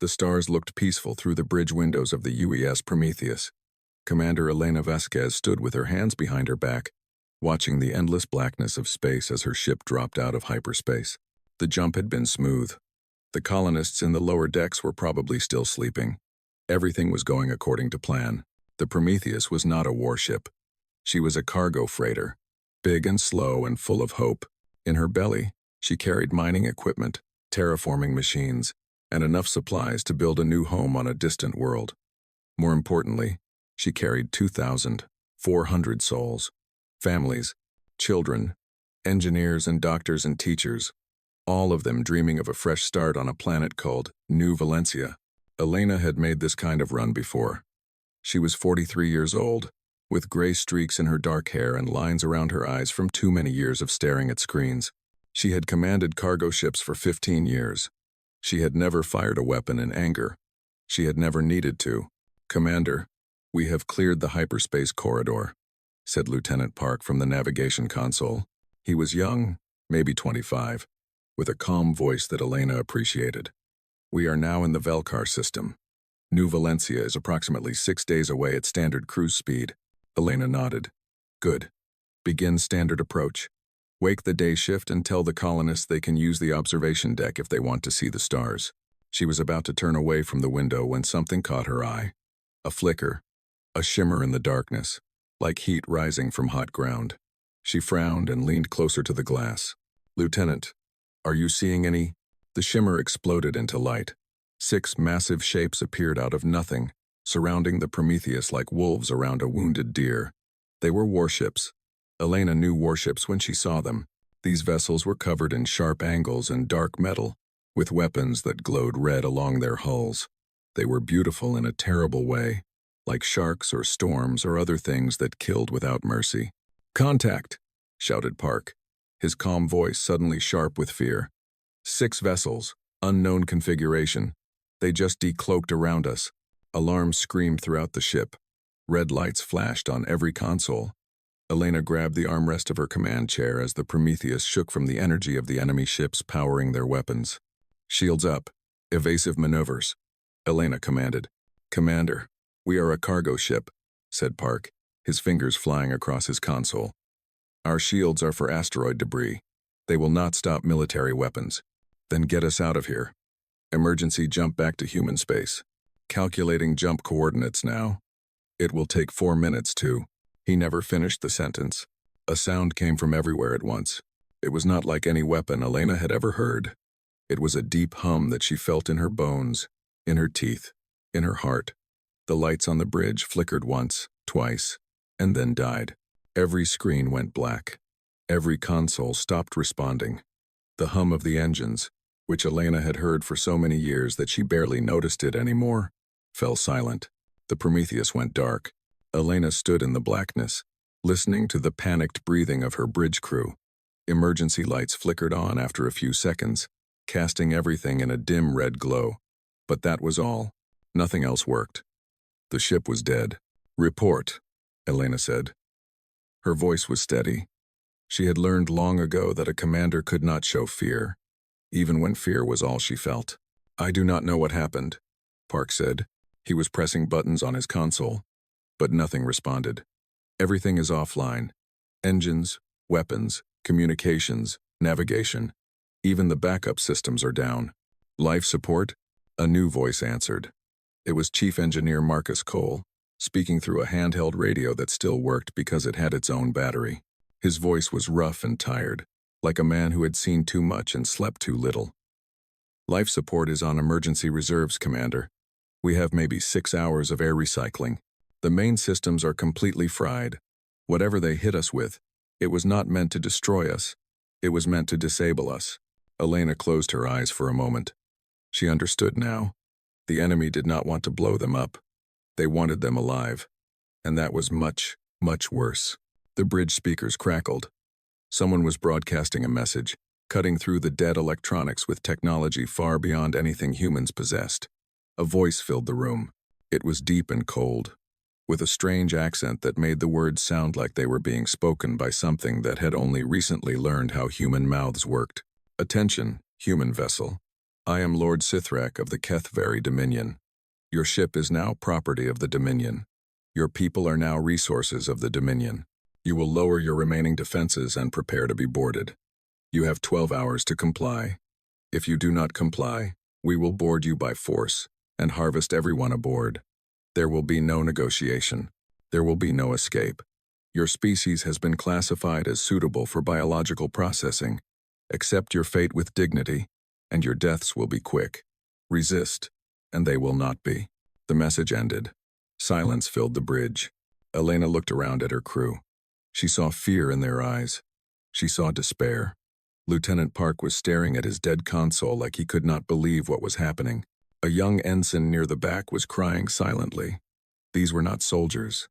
The stars looked peaceful through the bridge windows of the UES Prometheus. Commander Elena Vasquez stood with her hands behind her back, watching the endless blackness of space as her ship dropped out of hyperspace. The jump had been smooth. The colonists in the lower decks were probably still sleeping. Everything was going according to plan. The Prometheus was not a warship. She was a cargo freighter, big and slow and full of hope. In her belly, she carried mining equipment, terraforming machines, and enough supplies to build a new home on a distant world. More importantly, she carried 2,400 souls, families, children, engineers and doctors and teachers, all of them dreaming of a fresh start on a planet called New Valencia. Elena had made this kind of run before. She was 43 years old, with gray streaks in her dark hair and lines around her eyes from too many years of staring at screens. She had commanded cargo ships for 15 years. She had never fired a weapon in anger. She had never needed to. "Commander, we have cleared the hyperspace corridor," said Lieutenant Park from the navigation console. He was young, maybe 25, with a calm voice that Elena appreciated. "We are now in the Velcar system. New Valencia is approximately 6 days away at standard cruise speed." Elena nodded. "Good. Begin standard approach. Wake the day shift and tell the colonists they can use the observation deck if they want to see the stars." She was about to turn away from the window when something caught her eye. A flicker, a shimmer in the darkness, like heat rising from hot ground. She frowned and leaned closer to the glass. "Lieutenant, are you seeing any?" The shimmer exploded into light. 6 massive shapes appeared out of nothing, surrounding the Prometheus like wolves around a wounded deer. They were warships. Elena knew warships when she saw them. These vessels were covered in sharp angles and dark metal, with weapons that glowed red along their hulls. They were beautiful in a terrible way, like sharks or storms or other things that killed without mercy. "Contact!" shouted Park, his calm voice suddenly sharp with fear. 6 vessels, unknown configuration. They just decloaked around us. Alarms screamed throughout the ship. Red lights flashed on every console. Elena grabbed the armrest of her command chair as the Prometheus shook from the energy of the enemy ships powering their weapons. "Shields up. Evasive maneuvers," Elena commanded. "Commander, we are a cargo ship," said Park, his fingers flying across his console. "Our shields are for asteroid debris. They will not stop military weapons. Then get us out of here. Emergency jump back to human space. Calculating jump coordinates now. It will take 4 minutes to..." He never finished the sentence. A sound came from everywhere at once. It was not like any weapon Elena had ever heard. It was a deep hum that she felt in her bones, in her teeth, in her heart. The lights on the bridge flickered once, twice, and then died. Every screen went black. Every console stopped responding. The hum of the engines, which Elena had heard for so many years that she barely noticed it anymore, fell silent. The Prometheus went dark. Elena stood in the blackness, listening to the panicked breathing of her bridge crew. Emergency lights flickered on after a few seconds, casting everything in a dim red glow. But that was all. Nothing else worked. The ship was dead. "Report," Elena said. Her voice was steady. She had learned long ago that a commander could not show fear, even when fear was all she felt. "I do not know what happened," Park said. He was pressing buttons on his console, but nothing responded. "Everything is offline. Engines, weapons, communications, navigation. Even the backup systems are down." "Life support?" a new voice answered. It was Chief Engineer Marcus Cole, speaking through a handheld radio that still worked because it had its own battery. His voice was rough and tired, like a man who had seen too much and slept too little. "Life support is on emergency reserves, Commander. We have maybe 6 hours of air recycling. The main systems are completely fried. Whatever they hit us with, it was not meant to destroy us. It was meant to disable us." Elena closed her eyes for a moment. She understood now. The enemy did not want to blow them up. They wanted them alive. And that was much, much worse. The bridge speakers crackled. Someone was broadcasting a message, cutting through the dead electronics with technology far beyond anything humans possessed. A voice filled the room. It was deep and cold, with a strange accent that made the words sound like they were being spoken by something that had only recently learned how human mouths worked. "Attention, human vessel. I am Lord Sithrak of the Kethvari Dominion. Your ship is now property of the Dominion. Your people are now resources of the Dominion. You will lower your remaining defenses and prepare to be boarded. You have 12 hours to comply. If you do not comply, we will board you by force and harvest everyone aboard. There will be no negotiation. There will be no escape. Your species has been classified as suitable for biological processing. Accept your fate with dignity, and your deaths will be quick. Resist, and they will not be. The message ended. Silence filled the bridge. Elena looked around at her crew. She saw fear in their eyes. She saw despair. Lieutenant Park was staring at his dead console like he could not believe what was happening. A young ensign near the back was crying silently. These were not soldiers.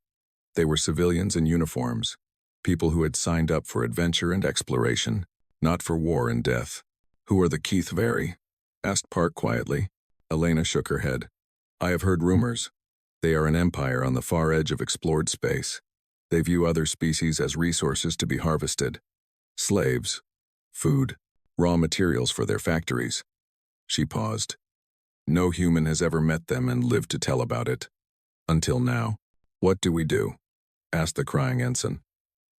They were civilians in uniforms, people who had signed up for adventure and exploration, not for war and death. Who are the Kethvari? Asked Park quietly. Elena shook her head. I have heard rumors. They are an empire on the far edge of explored space. They view other species as resources to be harvested. Slaves, food, raw materials for their factories. She paused. No human has ever met them and lived to tell about it. Until now. What do we do? Asked the crying ensign.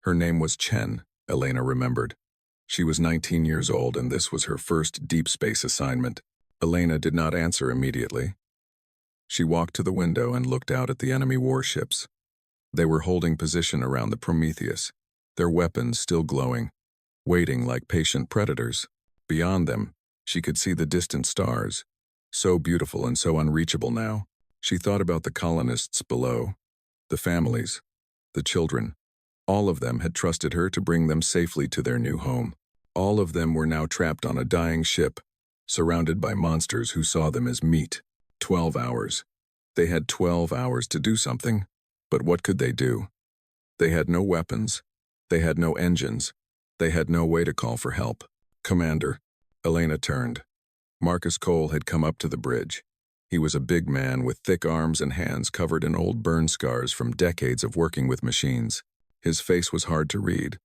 Her name was Chen, Elena remembered. She was 19 years old and this was her first deep space assignment. Elena did not answer immediately. She walked to the window and looked out at the enemy warships. They were holding position around the Prometheus, their weapons still glowing, waiting like patient predators. Beyond them, she could see the distant stars, so beautiful and so unreachable now. She thought about the colonists below, the families, the children. All of them had trusted her to bring them safely to their new home. All of them were now trapped on a dying ship, surrounded by monsters who saw them as meat. 12 hours. They had 12 hours to do something, but what could they do? They had no weapons. They had no engines. They had no way to call for help. Commander. Elena turned. Marcus Cole had come up to the bridge. He was a big man with thick arms and hands covered in old burn scars from decades of working with machines. His face was hard to read,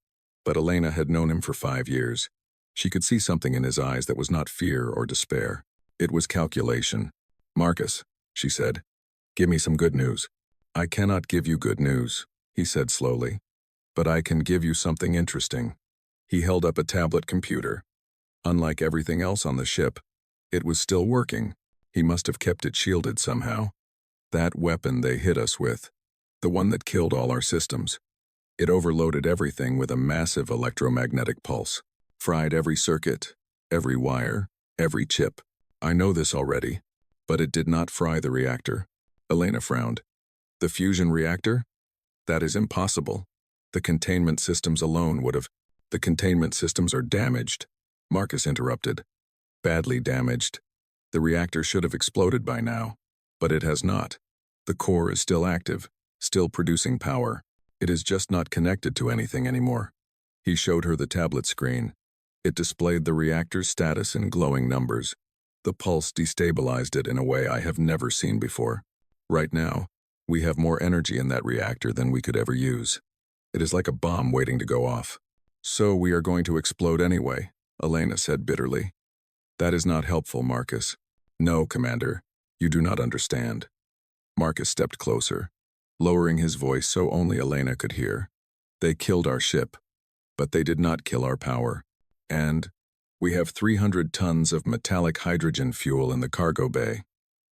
but Elena had known him for 5 years. She could see something in his eyes that was not fear or despair. It was calculation. Marcus, she said, give me some good news. I cannot give you good news, he said slowly, but I can give you something interesting. He held up a tablet computer. Unlike everything else on the ship, it was still working. He must have kept it shielded somehow. That weapon they hit us with, the one that killed all our systems. It overloaded everything with a massive electromagnetic pulse, fried every circuit, every wire, every chip. I know this already, but it did not fry the reactor. Elena frowned. The fusion reactor? That is impossible. The containment systems alone would have. The containment systems are damaged. Marcus interrupted. Badly damaged. The reactor should have exploded by now, but it has not. The core is still active, still producing power. It is just not connected to anything anymore. He showed her the tablet screen. It displayed the reactor's status in glowing numbers. The pulse destabilized it in a way I have never seen before. Right now, we have more energy in that reactor than we could ever use. It is like a bomb waiting to go off. So we are going to explode anyway, Elena said bitterly. That is not helpful, Marcus. No, Commander, you do not understand. Marcus stepped closer, lowering his voice so only Elena could hear. They killed our ship, but they did not kill our power. And we have 300 tons of metallic hydrogen fuel in the cargo bay.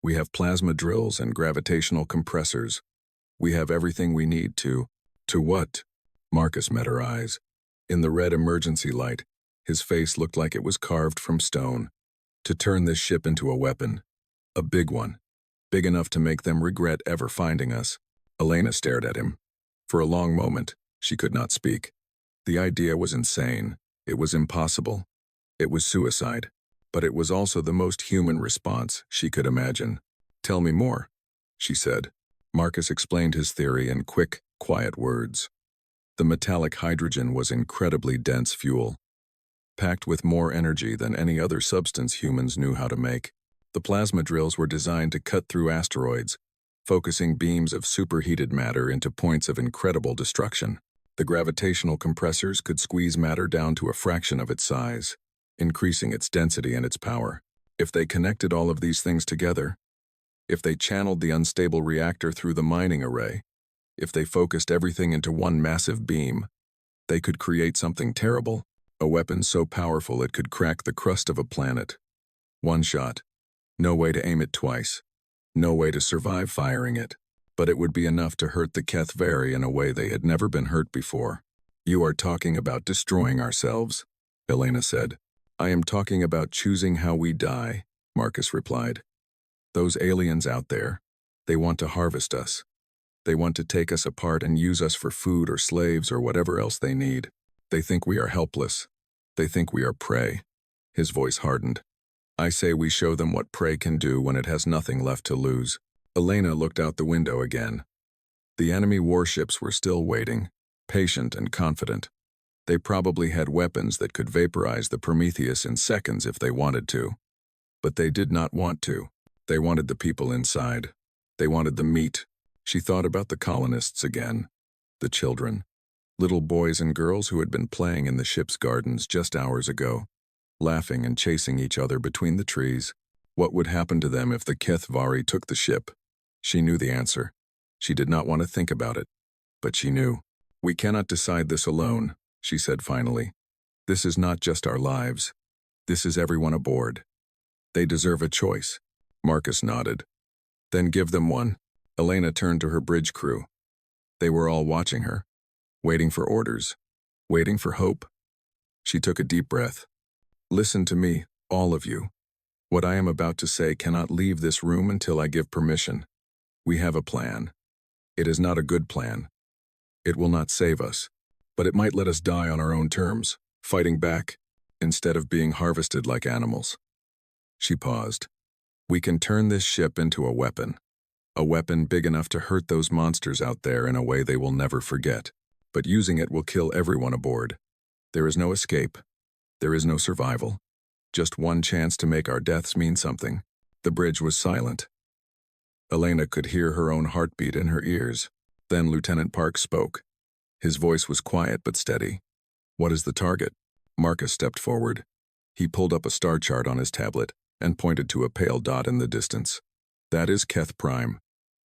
We have plasma drills and gravitational compressors. We have everything we need to what? Marcus met her eyes. In the red emergency light, his face looked like it was carved from stone. To turn this ship into a weapon. A big one. Big enough to make them regret ever finding us. Elena stared at him. For a long moment, she could not speak. The idea was insane. It was impossible. It was suicide. But it was also the most human response she could imagine. Tell me more, she said. Marcus explained his theory in quick, quiet words. The metallic hydrogen was incredibly dense fuel, packed with more energy than any other substance humans knew how to make. The plasma drills were designed to cut through asteroids, focusing beams of superheated matter into points of incredible destruction. The gravitational compressors could squeeze matter down to a fraction of its size, increasing its density and its power. If they connected all of these things together, if they channeled the unstable reactor through the mining array, if they focused everything into one massive beam, they could create something terrible, a weapon so powerful it could crack the crust of a planet. One shot. No way to aim it twice. No way to survive firing it. But it would be enough to hurt the HFY in a way they had never been hurt before. You are talking about destroying ourselves, Elena said. I am talking about choosing how we die, Marcus replied. Those aliens out there, they want to harvest us. They want to take us apart and use us for food or slaves or whatever else they need. They think we are helpless. They think we are prey. His voice hardened. I say we show them what prey can do when it has nothing left to lose. Elena looked out the window again. The enemy warships were still waiting, patient and confident. They probably had weapons that could vaporize the Prometheus in seconds if they wanted to. But they did not want to. They wanted the people inside. They wanted the meat. She thought about the colonists again. The children. Little boys and girls who had been playing in the ship's gardens just hours ago, laughing and chasing each other between the trees. What would happen to them if the HFY took the ship? She knew the answer. She did not want to think about it. But she knew. We cannot decide this alone, she said finally. This is not just our lives. This is everyone aboard. They deserve a choice. Marcus nodded. Then give them one. Elena turned to her bridge crew. They were all watching her, waiting for orders, waiting for hope. She took a deep breath. Listen to me, all of you. What I am about to say cannot leave this room until I give permission. We have a plan. It is not a good plan. It will not save us, but it might let us die on our own terms, fighting back, instead of being harvested like animals. She paused. We can turn this ship into a weapon big enough to hurt those monsters out there in a way they will never forget, but using it will kill everyone aboard. There is no escape. There is no survival. Just one chance to make our deaths mean something. The bridge was silent. Elena could hear her own heartbeat in her ears. Then Lieutenant Park spoke. His voice was quiet but steady. What is the target? Marcus stepped forward. He pulled up a star chart on his tablet and pointed to a pale dot in the distance. That is Keth Prime,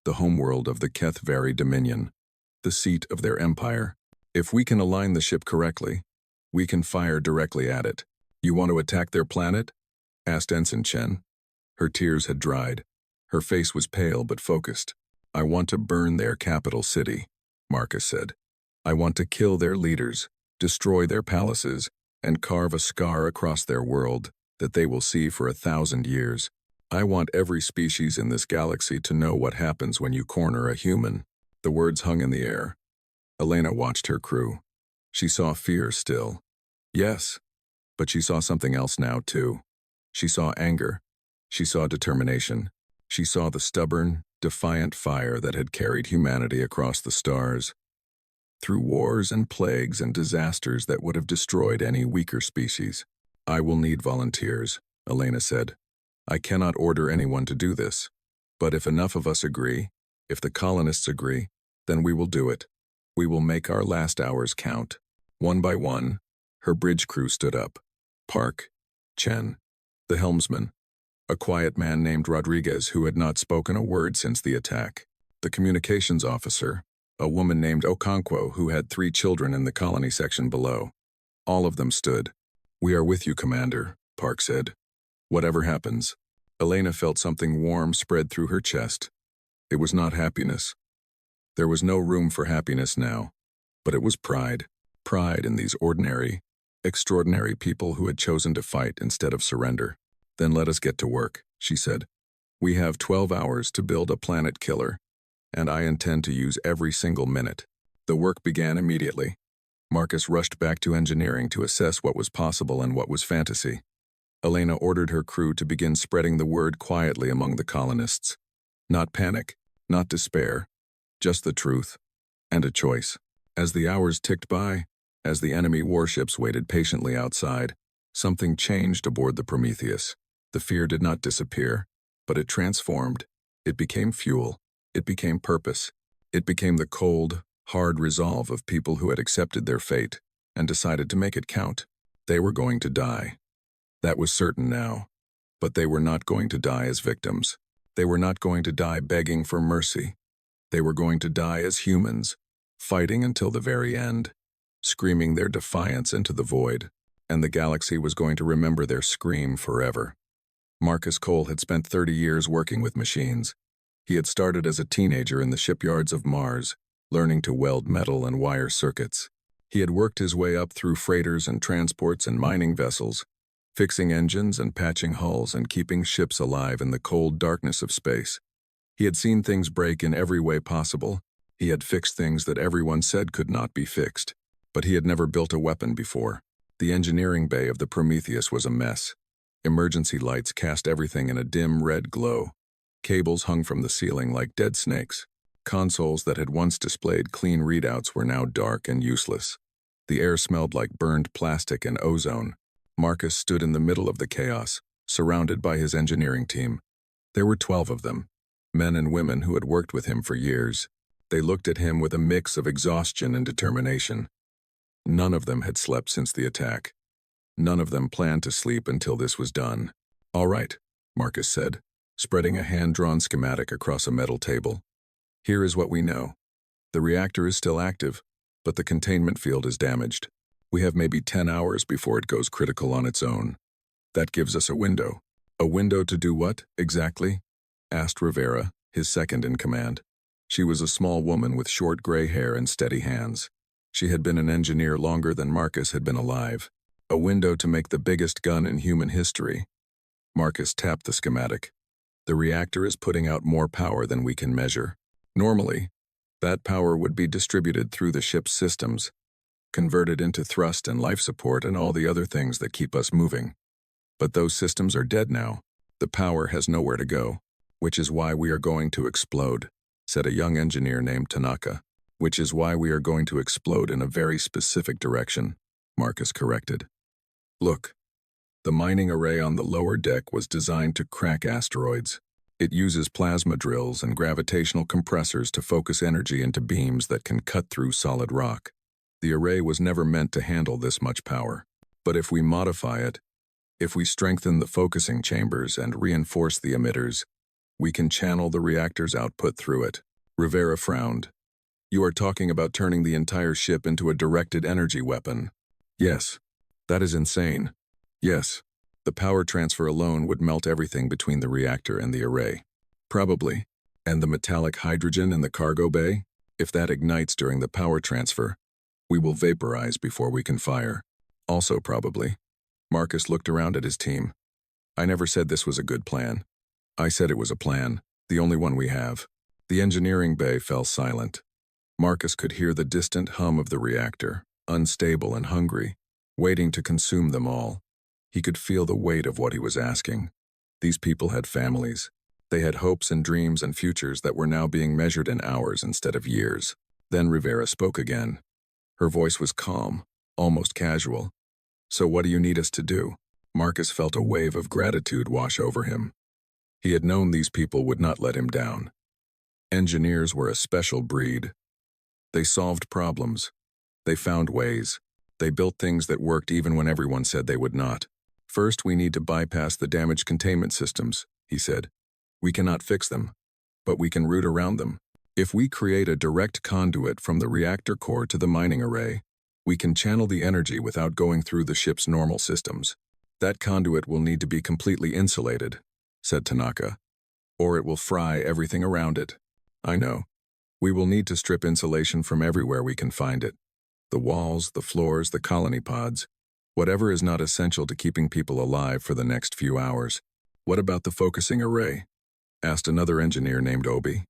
the homeworld of the HFY Dominion, the seat of their empire. If we can align the ship correctly, we can fire directly at it. You want to attack their planet? Asked Ensign Chen. Her tears had dried. Her face was pale but focused. I want to burn their capital city, Marcus said. I want to kill their leaders, destroy their palaces, and carve a scar across their world that they will see for 1,000 years. I want every species in this galaxy to know what happens when you corner a human. The words hung in the air. Elena watched her crew. She saw fear still. Yes, but she saw something else now too. She saw anger. She saw determination. She saw the stubborn, defiant fire that had carried humanity across the stars, through wars and plagues and disasters that would have destroyed any weaker species. I will need volunteers, Elena said. I cannot order anyone to do this, but if enough of us agree, if the colonists agree, then we will do it. We will make our last hours count. One by one, her bridge crew stood up. Park, Chen, the helmsman, a quiet man named Rodriguez who had not spoken a word since the attack, the communications officer, a woman named Okonkwo who had 3 children in the colony section below. All of them stood. We are with you, Commander, Park said. Whatever happens. Elena felt something warm spread through her chest. It was not happiness. There was no room for happiness now, but it was pride. Pride in these ordinary, extraordinary people who had chosen to fight instead of surrender. Then let us get to work, she said. We have 12 hours to build a planet killer, and I intend to use every single minute. The work began immediately. Marcus rushed back to engineering to assess what was possible and what was fantasy. Elena ordered her crew to begin spreading the word quietly among the colonists. Not panic, not despair, just the truth, and a choice. As the hours ticked by, as the enemy warships waited patiently outside, something changed aboard the Prometheus. The fear did not disappear, but it transformed. It became fuel. It became purpose. It became the cold, hard resolve of people who had accepted their fate and decided to make it count. They were going to die. That was certain now. But they were not going to die as victims. They were not going to die begging for mercy. They were going to die as humans, fighting until the very end, screaming their defiance into the void, and the galaxy was going to remember their scream forever. Marcus Cole had spent 30 years working with machines. He had started as a teenager in the shipyards of Mars, learning to weld metal and wire circuits. He had worked his way up through freighters and transports and mining vessels, fixing engines and patching hulls and keeping ships alive in the cold darkness of space. He had seen things break in every way possible. He had fixed things that everyone said could not be fixed. But he had never built a weapon before. The engineering bay of the Prometheus was a mess. Emergency lights cast everything in a dim red glow. Cables hung from the ceiling like dead snakes. Consoles that had once displayed clean readouts were now dark and useless. The air smelled like burned plastic and ozone. Marcus stood in the middle of the chaos, surrounded by his engineering team. There were 12 of them, men and women who had worked with him for years. They looked at him with a mix of exhaustion and determination. None of them had slept since the attack. None of them planned to sleep until this was done. "All right," Marcus said, spreading a hand-drawn schematic across a metal table. "Here is what we know. The reactor is still active, but the containment field is damaged. We have maybe 10 hours before it goes critical on its own. That gives us a window." "A window to do what, exactly?" asked Rivera, his second in command. She was a small woman with short gray hair and steady hands. She had been an engineer longer than Marcus had been alive. "A window to make the biggest gun in human history." Marcus tapped the schematic. "The reactor is putting out more power than we can measure. Normally, that power would be distributed through the ship's systems, converted into thrust and life support and all the other things that keep us moving. But those systems are dead now. The power has nowhere to go, which is why we are going to explode," said a young engineer named Tanaka. "Which is why we are going to explode in a very specific direction," Marcus corrected. "Look, the mining array on the lower deck was designed to crack asteroids. It uses plasma drills and gravitational compressors to focus energy into beams that can cut through solid rock. The array was never meant to handle this much power. But if we modify it, if we strengthen the focusing chambers and reinforce the emitters, we can channel the reactor's output through it." Rivera frowned. "You are talking about turning the entire ship into a directed energy weapon." "Yes. That is insane. Yes. The power transfer alone would melt everything between the reactor and the array." "Probably. And the metallic hydrogen in the cargo bay? If that ignites during the power transfer, we will vaporize before we can fire." "Also probably." Marcus looked around at his team. "I never said this was a good plan. I said it was a plan, the only one we have." The engineering bay fell silent. Marcus could hear the distant hum of the reactor, unstable and hungry, waiting to consume them all. He could feel the weight of what he was asking. These people had families. They had hopes and dreams and futures that were now being measured in hours instead of years. Then Rivera spoke again. Her voice was calm, almost casual. "So what do you need us to do?" Marcus felt a wave of gratitude wash over him. He had known these people would not let him down. Engineers were a special breed. They solved problems. They found ways. They built things that worked even when everyone said they would not. "First, we need to bypass the damaged containment systems," he said. "We cannot fix them, but we can route around them. If we create a direct conduit from the reactor core to the mining array, we can channel the energy without going through the ship's normal systems. That conduit will need to be completely insulated," said Tanaka, "or it will fry everything around it." "I know. We will need to strip insulation from everywhere we can find it. The walls, the floors, the colony pods. Whatever is not essential to keeping people alive for the next few hours." "What about the focusing array?" asked another engineer named Obi.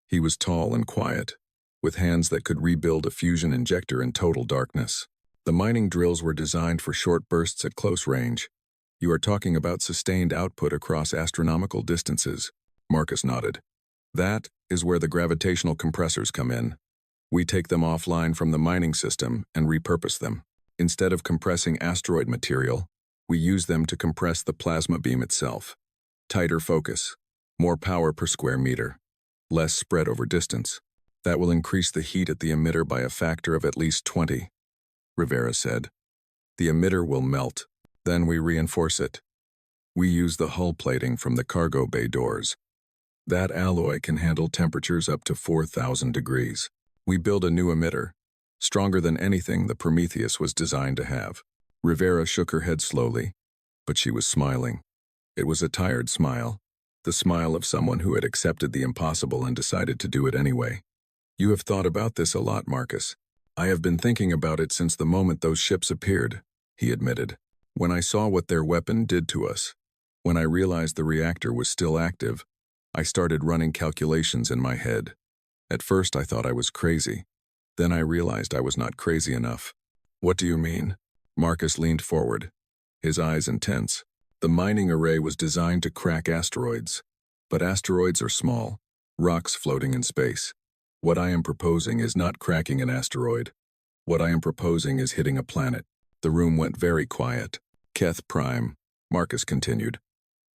He was tall and quiet, with hands that could rebuild a fusion injector in total darkness. "The mining drills were designed for short bursts at close range. You are talking about sustained output across astronomical distances." Marcus nodded. "That is where the gravitational compressors come in. We take them offline from the mining system and repurpose them. Instead of compressing asteroid material, we use them to compress the plasma beam itself. Tighter focus, more power per square meter, less spread over distance. That will increase the heat at the emitter by a factor of at least 20, Rivera said. The emitter will melt, then we reinforce it. We use the hull plating from the cargo bay doors. That alloy can handle temperatures up to 4,000 degrees. We build a new emitter, stronger than anything the Prometheus was designed to have. Rivera shook her head slowly, but she was smiling. It was a tired smile, the smile of someone who had accepted the impossible and decided to do it anyway. You have thought about this a lot, Marcus. I have been thinking about it since the moment those ships appeared, he admitted. When I saw what their weapon did to us, when I realized the reactor was still active, I started running calculations in my head. At first I thought I was crazy. Then I realized I was not crazy enough. What do you mean? Marcus leaned forward, his eyes intense. The mining array was designed to crack asteroids. But asteroids are small, rocks floating in space. What I am proposing is not cracking an asteroid. What I am proposing is hitting a planet. The room went very quiet. Keth Prime, Marcus continued.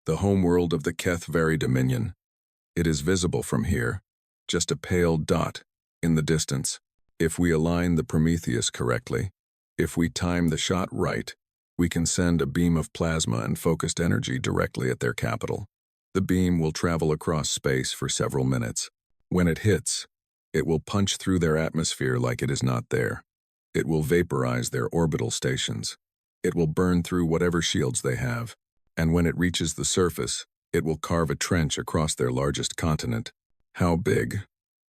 The homeworld of the Keth Vari Dominion. It is visible from here, just a pale dot in the distance. If we align the Prometheus correctly, if we time the shot right, we can send a beam of plasma and focused energy directly at their capital. The beam will travel across space for several minutes. When it hits, it will punch through their atmosphere like it is not there. It will vaporize their orbital stations. It will burn through whatever shields they have. And when it reaches the surface, it will carve a trench across their largest continent. How big?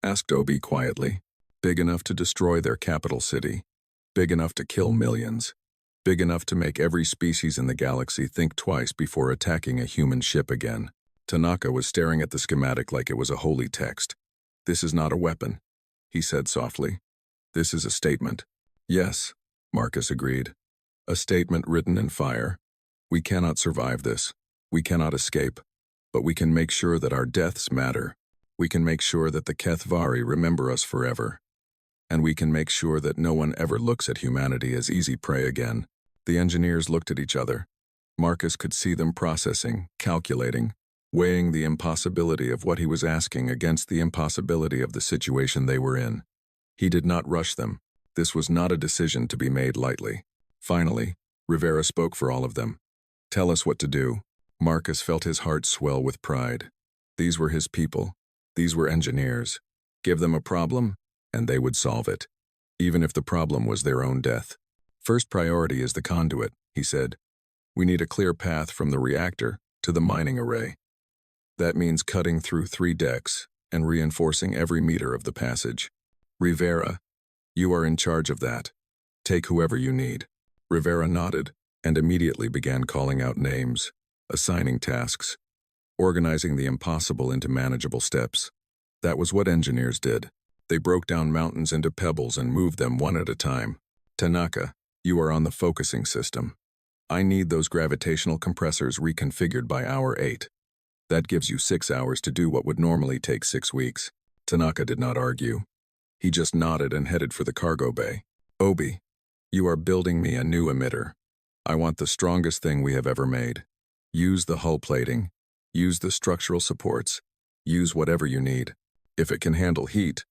Asked Obi quietly. Big enough to destroy their capital city. Big enough to kill millions. Big enough to make every species in the galaxy think twice before attacking a human ship again. Tanaka was staring at the schematic like it was a holy text. This is not a weapon, he said softly. This is a statement. Yes, Marcus agreed. A statement written in fire. We cannot survive this. We cannot escape. But we can make sure that our deaths matter. We can make sure that the Keth Vari remember us forever. And we can make sure that no one ever looks at humanity as easy prey again. The engineers looked at each other. Marcus could see them processing, calculating, weighing the impossibility of what he was asking against the impossibility of the situation they were in. He did not rush them. This was not a decision to be made lightly. Finally, Rivera spoke for all of them. Tell us what to do. Marcus felt his heart swell with pride. These were his people. These were engineers. Give them a problem, and they would solve it, even if the problem was their own death. First priority is the conduit, he said. We need a clear path from the reactor to the mining array. That means cutting through 3 decks and reinforcing every meter of the passage. Rivera, you are in charge of that. Take whoever you need. Rivera nodded and immediately began calling out names, assigning tasks, organizing the impossible into manageable steps. That was what engineers did. They broke down mountains into pebbles and moved them one at a time. Tanaka, you are on the focusing system. I need those gravitational compressors reconfigured by hour 8. That gives you 6 hours to do what would normally take 6 weeks. Tanaka did not argue. He just nodded and headed for the cargo bay. Obi, you are building me a new emitter. I want the strongest thing we have ever made. Use the hull plating. Use the structural supports. Use whatever you need. If it can handle heat,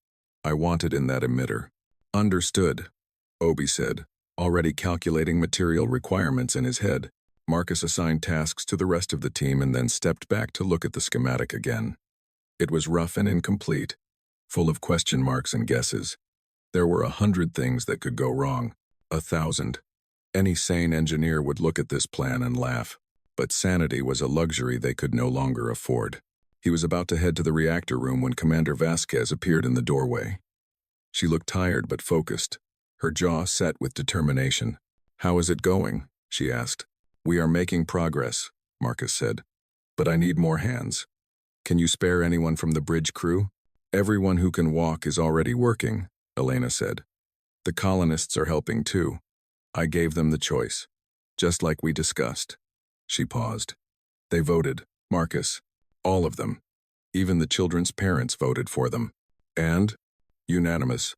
I want it in that emitter. Understood, Obi said, already calculating material requirements in his head. Marcus assigned tasks to the rest of the team and then stepped back to look at the schematic again. It was rough and incomplete, full of question marks and guesses. There were 100 things that could go wrong, 1,000. Any sane engineer would look at this plan and laugh, but sanity was a luxury they could no longer afford. He was about to head to the reactor room when Commander Vasquez appeared in the doorway. She looked tired but focused, her jaw set with determination. How is it going? She asked. We are making progress, Marcus said. But I need more hands. Can you spare anyone from the bridge crew? Everyone who can walk is already working, Elena said. The colonists are helping too. I gave them the choice, just like we discussed. She paused. They voted, Marcus. All of them. Even the children's parents voted for them. And? Unanimous.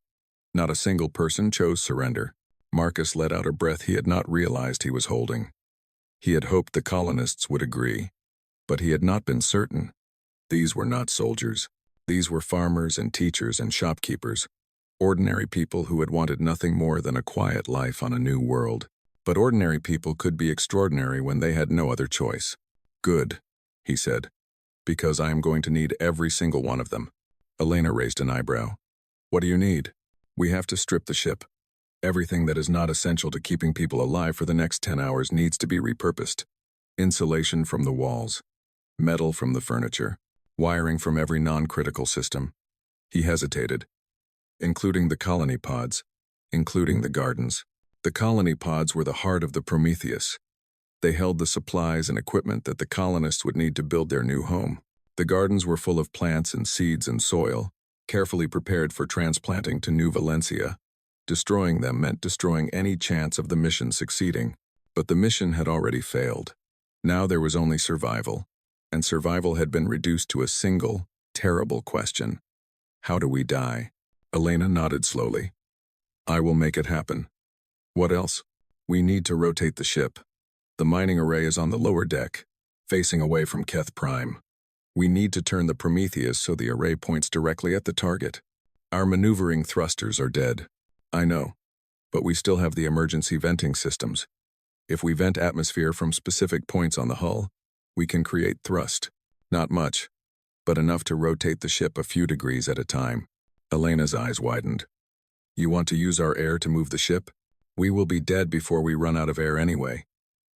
Not a single person chose surrender. Marcus let out a breath he had not realized he was holding. He had hoped the colonists would agree, but he had not been certain. These were not soldiers. These were farmers and teachers and shopkeepers, ordinary people who had wanted nothing more than a quiet life on a new world. But ordinary people could be extraordinary when they had no other choice. Good, he said, because I am going to need every single one of them. Elena raised an eyebrow. What do you need? We have to strip the ship. Everything that is not essential to keeping people alive for the next 10 hours needs to be repurposed. Insulation from the walls, metal from the furniture, wiring from every non-critical system. He hesitated. Including the colony pods, including the gardens. The colony pods were the heart of the Prometheus. They held the supplies and equipment that the colonists would need to build their new home. The gardens were full of plants and seeds and soil, carefully prepared for transplanting to New Valencia. Destroying them meant destroying any chance of the mission succeeding. But the mission had already failed. Now there was only survival, and survival had been reduced to a single, terrible question. How do we die? Elena nodded slowly. I will make it happen. What else? We need to rotate the ship. The mining array is on the lower deck, facing away from Keth Prime. We need to turn the Prometheus so the array points directly at the target. Our maneuvering thrusters are dead. I know, but we still have the emergency venting systems. If we vent atmosphere from specific points on the hull, we can create thrust. Not much, but enough to rotate the ship a few degrees at a time. Elena's eyes widened. You want to use our air to move the ship? We will be dead before we run out of air anyway.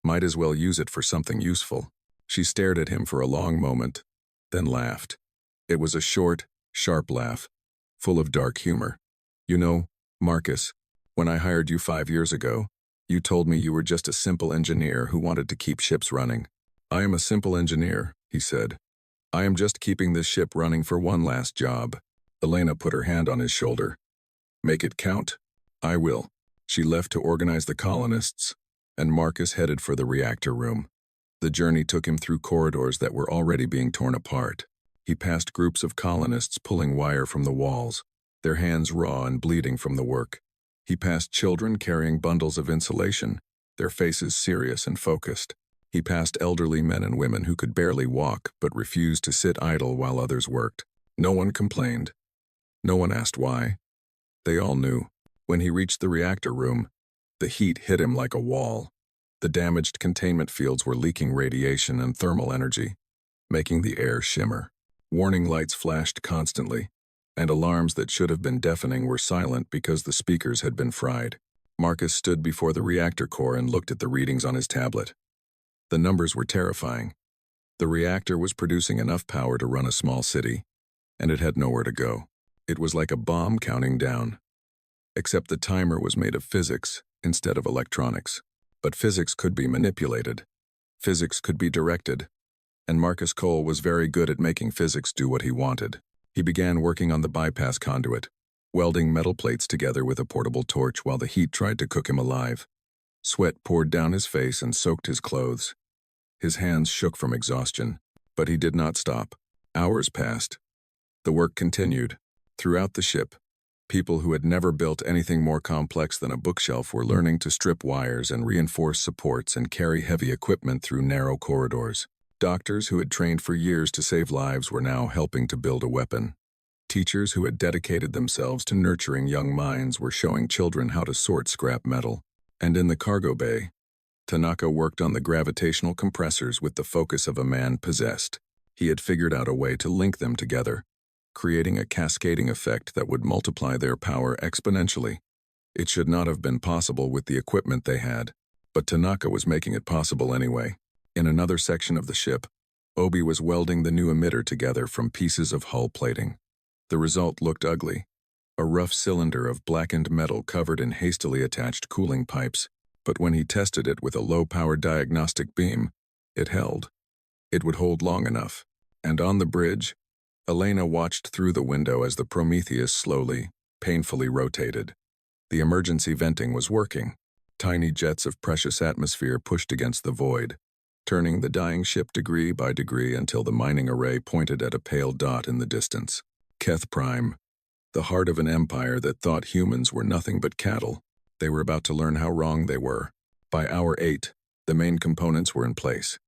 Might as well use it for something useful. She stared at him for a long moment, then laughed. It was a short, sharp laugh, full of dark humor. You know, Marcus, when I hired you 5 years ago, you told me you were just a simple engineer who wanted to keep ships running. I am a simple engineer, he said. I am just keeping this ship running for one last job. Elena put her hand on his shoulder. Make it count. I will. She left to organize the colonists, and Marcus headed for the reactor room. The journey took him through corridors that were already being torn apart. He passed groups of colonists pulling wire from the walls, their hands raw and bleeding from the work. He passed children carrying bundles of insulation, their faces serious and focused. He passed elderly men and women who could barely walk but refused to sit idle while others worked. No one complained. No one asked why. They all knew. When he reached the reactor room, the heat hit him like a wall. The damaged containment fields were leaking radiation and thermal energy, making the air shimmer. Warning lights flashed constantly, and alarms that should have been deafening were silent because the speakers had been fried. Marcus stood before the reactor core and looked at the readings on his tablet. The numbers were terrifying. The reactor was producing enough power to run a small city, and it had nowhere to go. It was like a bomb counting down. Except the timer was made of physics instead of electronics. But physics could be manipulated. Physics could be directed. And Marcus Cole was very good at making physics do what he wanted. He began working on the bypass conduit, welding metal plates together with a portable torch while the heat tried to cook him alive. Sweat poured down his face and soaked his clothes. His hands shook from exhaustion, but he did not stop. Hours passed. The work continued. Throughout the ship, people who had never built anything more complex than a bookshelf were learning to strip wires and reinforce supports and carry heavy equipment through narrow corridors. Doctors who had trained for years to save lives were now helping to build a weapon. Teachers who had dedicated themselves to nurturing young minds were showing children how to sort scrap metal. And in the cargo bay, Tanaka worked on the gravitational compressors with the focus of a man possessed. He had figured out a way to link them together, creating a cascading effect that would multiply their power exponentially. It should not have been possible with the equipment they had, but Tanaka was making it possible anyway. In another section of the ship, Obi was welding the new emitter together from pieces of hull plating. The result looked ugly, a rough cylinder of blackened metal covered in hastily attached cooling pipes, but when he tested it with a low-power diagnostic beam, it held. It would hold long enough. And on the bridge, Elena watched through the window as the Prometheus slowly, painfully rotated. The emergency venting was working. Tiny jets of precious atmosphere pushed against the void, turning the dying ship degree by degree until the mining array pointed at a pale dot in the distance. Keth Prime, the heart of an empire that thought humans were nothing but cattle. They were about to learn how wrong they were. By hour 8, the main components were in place.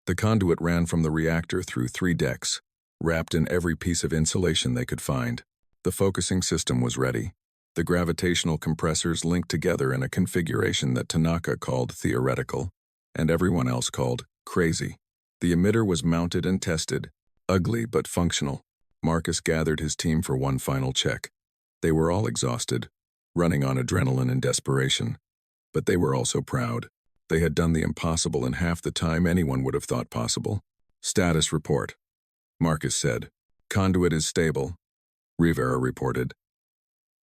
The conduit ran from the reactor through 3 decks, wrapped in every piece of insulation they could find. The focusing system was ready. The gravitational compressors linked together in a configuration that Tanaka called theoretical, and everyone else called crazy. The emitter was mounted and tested, ugly but functional. Marcus gathered his team for one final check. They were all exhausted, running on adrenaline and desperation. But they were also proud. They had done the impossible in half the time anyone would have thought possible. Status report, Marcus said. Conduit is stable, Rivera reported.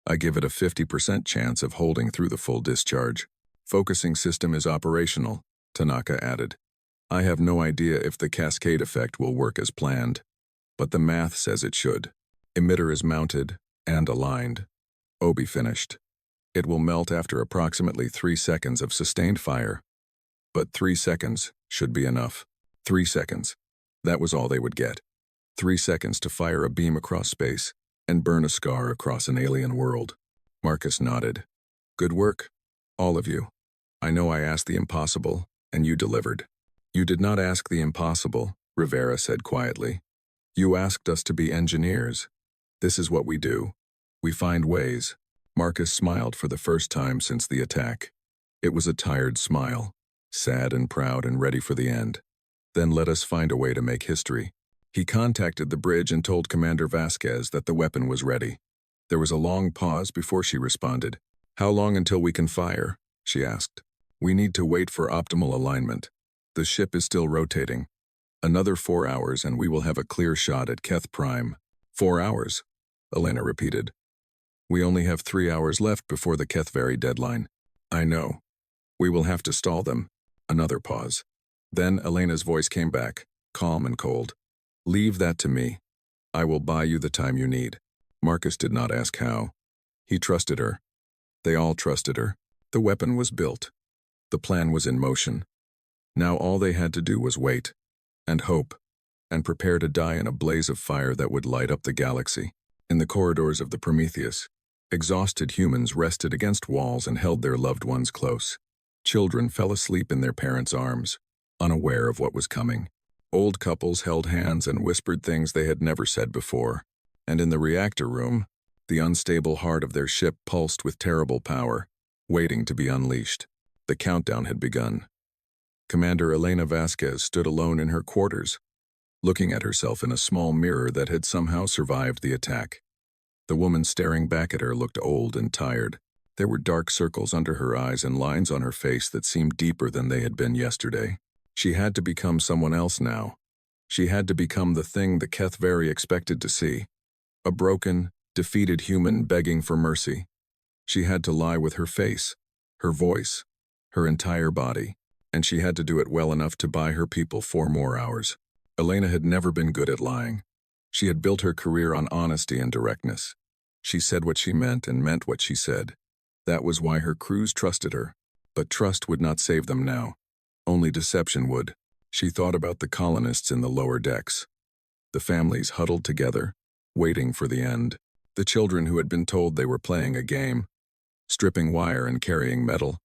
I give it a 50% chance of holding through the full discharge. Focusing system is operational, Tanaka added. I have no idea if the cascade effect will work as planned, but the math says it should. Emitter is mounted and aligned. Obi finished. It will melt after approximately 3 seconds of sustained fire. But 3 seconds should be enough. 3 seconds. That was all they would get. 3 seconds to fire a beam across space and burn a scar across an alien world. Marcus nodded. Good work, all of you. I know I asked the impossible, and you delivered. You did not ask the impossible, Rivera said quietly. You asked us to be engineers. This is what we do. We find ways. Marcus smiled for the first time since the attack. It was a tired smile, sad and proud and ready for the end. Then let us find a way to make history. He contacted the bridge and told Commander Vasquez that the weapon was ready. There was a long pause before she responded. How long until we can fire? She asked. We need to wait for optimal alignment. The ship is still rotating. Another 4 hours and we will have a clear shot at Keth Prime. 4 hours, Elena repeated. We only have 3 hours left before the Kethvari deadline. I know. We will have to stall them. Another pause. Then Elena's voice came back, calm and cold. Leave that to me. I will buy you the time you need. Marcus did not ask how. He trusted her. They all trusted her. The weapon was built. The plan was in motion. Now all they had to do was wait, and hope, and prepare to die in a blaze of fire that would light up the galaxy. In the corridors of the Prometheus, exhausted humans rested against walls and held their loved ones close. Children fell asleep in their parents' arms, unaware of what was coming. Old couples held hands and whispered things they had never said before. And in the reactor room, the unstable heart of their ship pulsed with terrible power, waiting to be unleashed. The countdown had begun. Commander Elena Vasquez stood alone in her quarters, looking at herself in a small mirror that had somehow survived the attack. The woman staring back at her looked old and tired. There were dark circles under her eyes and lines on her face that seemed deeper than they had been yesterday. She had to become someone else now. She had to become the thing the Kethvari expected to see. A broken, defeated human begging for mercy. She had to lie with her face, her voice, her entire body, and she had to do it well enough to buy her people 4 more hours. Elena had never been good at lying. She had built her career on honesty and directness. She said what she meant and meant what she said. That was why her crews trusted her. But trust would not save them now. Only deception would. She thought about the colonists in the lower decks. The families huddled together, waiting for the end. The children who had been told they were playing a game, stripping wire and carrying metal,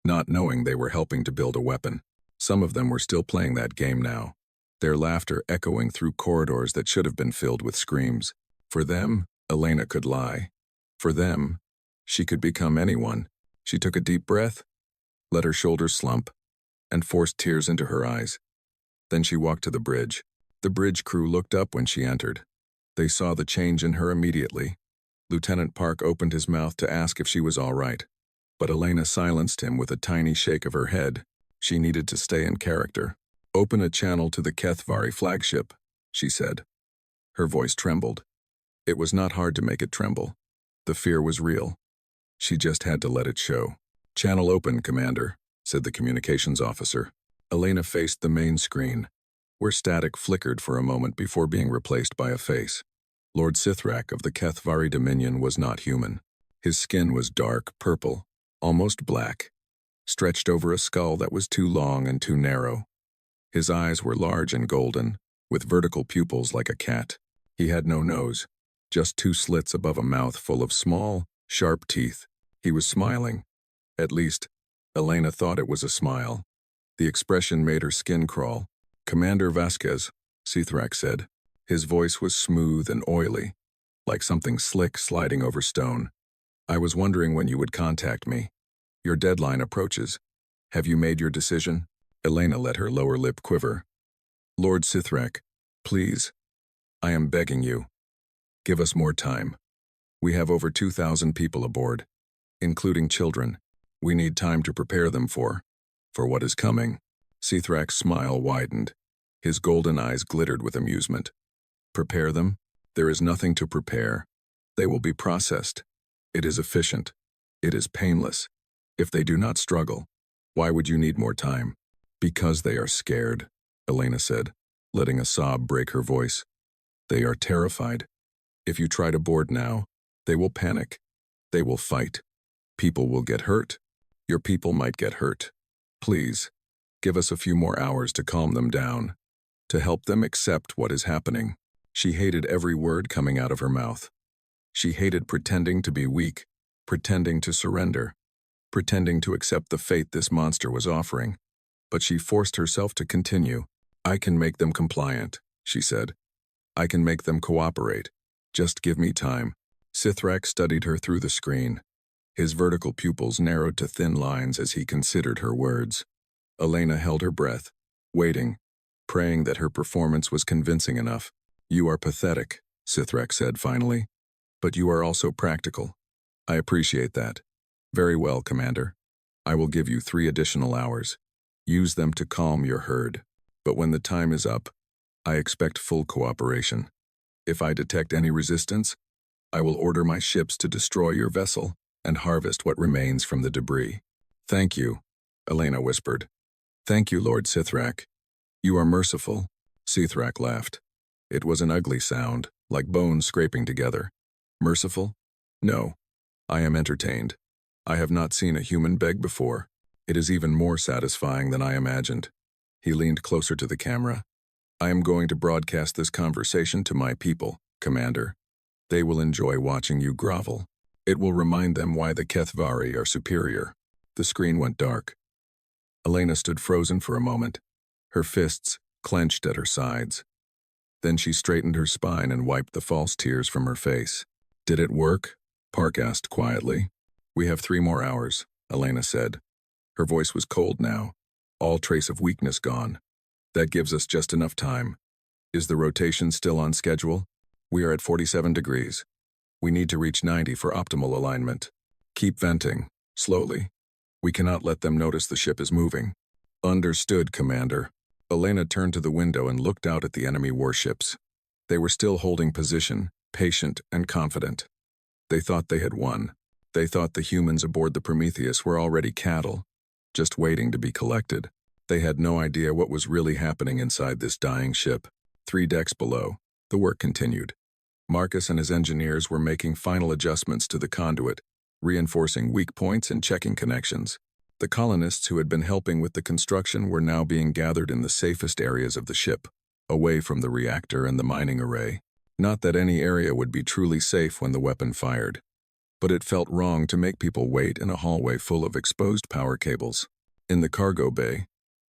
not knowing they were helping to build a weapon. Some of them were still playing that game now, their laughter echoing through corridors that should have been filled with screams. For them, Elena could lie. For them, she could become anyone. She took a deep breath, let her shoulders slump, and forced tears into her eyes. Then she walked to the bridge. The bridge crew looked up when she entered. They saw the change in her immediately. Lieutenant Park opened his mouth to ask if she was all right, but Elena silenced him with a tiny shake of her head. She needed to stay in character. Open a channel to the Kethvari flagship, she said. Her voice trembled. It was not hard to make it tremble. The fear was real. She just had to let it show. Channel open, Commander, said the communications officer. Elena faced the main screen, where static flickered for a moment before being replaced by a face. Lord Sithrak of the Kethvari Dominion was not human. His skin was dark purple, almost black, stretched over a skull that was too long and too narrow. His eyes were large and golden, with vertical pupils like a cat. He had no nose, just 2 slits above a mouth full of small, sharp teeth. He was smiling. At least, Elena thought it was a smile. The expression made her skin crawl. Commander Vasquez, Sithrak said. His voice was smooth and oily, like something slick sliding over stone. I was wondering when you would contact me. Your deadline approaches. Have you made your decision? Elena let her lower lip quiver. Lord Sithrak, please, I am begging you. Give us more time. We have over 2,000 people aboard, including children. We need time to prepare them for what is coming. Sithrak's smile widened. His golden eyes glittered with amusement. Prepare them? There is nothing to prepare. They will be processed. It is efficient. It is painless. If they do not struggle, why would you need more time? Because they are scared, Elena said, letting a sob break her voice. They are terrified. If you try to board now, they will panic. They will fight. People will get hurt. Your people might get hurt. Please, give us a few more hours to calm them down, to help them accept what is happening. She hated every word coming out of her mouth. She hated pretending to be weak, pretending to surrender, pretending to accept the fate this monster was offering. But she forced herself to continue. I can make them compliant, she said. I can make them cooperate. Just give me time. Sithrak studied her through the screen. His vertical pupils narrowed to thin lines as he considered her words. Elena held her breath, waiting, praying that her performance was convincing enough. You are pathetic, Sithrak said finally. But you are also practical. I appreciate that. Very well, Commander. I will give you 3 additional hours. Use them to calm your herd. But when the time is up, I expect full cooperation. If I detect any resistance, I will order my ships to destroy your vessel and harvest what remains from the debris. Thank you, Elena whispered. Thank you, Lord Sithrak. You are merciful, Sithrak laughed. It was an ugly sound, like bones scraping together. Merciful? No. I am entertained. I have not seen a human beg before. It is even more satisfying than I imagined. He leaned closer to the camera. I am going to broadcast this conversation to my people, Commander. They will enjoy watching you grovel. It will remind them why the Kethvari are superior. The screen went dark. Elena stood frozen for a moment, her fists clenched at her sides. Then she straightened her spine and wiped the false tears from her face. Did it work? Park asked quietly. We have 3 more hours, Elena said. Her voice was cold now, all trace of weakness gone. That gives us just enough time. Is the rotation still on schedule? We are at 47 degrees. We need to reach 90 for optimal alignment. Keep venting, slowly. We cannot let them notice the ship is moving. Understood, Commander. Elena turned to the window and looked out at the enemy warships. They were still holding position, patient and confident. They thought they had won. They thought the humans aboard the Prometheus were already cattle, just waiting to be collected. They had no idea what was really happening inside this dying ship. 3 decks below, the work continued. Marcus and his engineers were making final adjustments to the conduit, reinforcing weak points and checking connections. The colonists who had been helping with the construction were now being gathered in the safest areas of the ship, away from the reactor and the mining array. Not that any area would be truly safe when the weapon fired, but it felt wrong to make people wait in a hallway full of exposed power cables. In the cargo bay,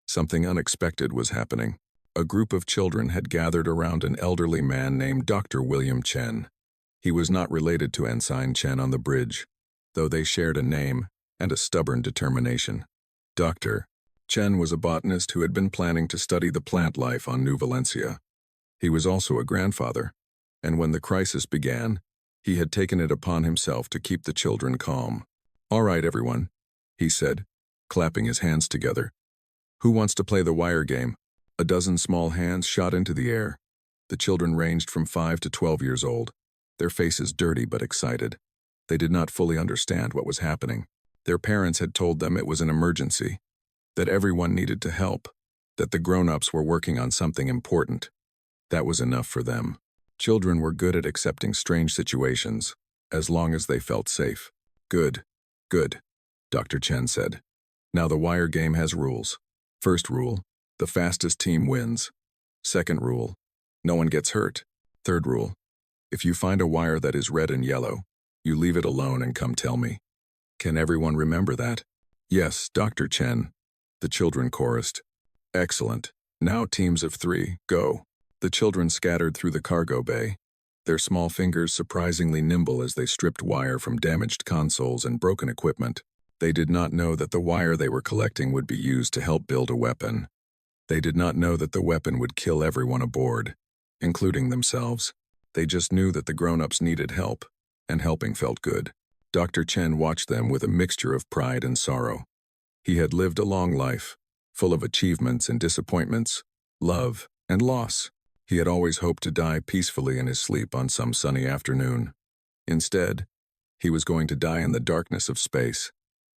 something unexpected was happening. A group of children had gathered around an elderly man named Dr. William Chen. He was not related to Ensign Chen on the bridge, though they shared a name and a stubborn determination. Dr. Chen was a botanist who had been planning to study the plant life on New Valencia. He was also a grandfather, and when the crisis began, he had taken it upon himself to keep the children calm. All right, everyone, he said, clapping his hands together. Who wants to play the wire game? A dozen small hands shot into the air. The children ranged from 5 to 12 years old, their faces dirty but excited. They did not fully understand what was happening. Their parents had told them it was an emergency, that everyone needed to help, that the grown-ups were working on something important. That was enough for them. Children were good at accepting strange situations, as long as they felt safe. Good, good, Dr. Chen said. Now the wire game has rules. First rule, the fastest team wins. Second rule, no one gets hurt. Third rule, if you find a wire that is red and yellow, you leave it alone and come tell me. Can everyone remember that? Yes, Dr. Chen, the children chorused. Excellent. Now teams of 3, go. The children scattered through the cargo bay, their small fingers surprisingly nimble as they stripped wire from damaged consoles and broken equipment. They did not know that the wire they were collecting would be used to help build a weapon. They did not know that the weapon would kill everyone aboard, including themselves. They just knew that the grown-ups needed help, and helping felt good. Dr. Chen watched them with a mixture of pride and sorrow. He had lived a long life, full of achievements and disappointments, love and loss. He had always hoped to die peacefully in his sleep on some sunny afternoon. Instead, he was going to die in the darkness of space,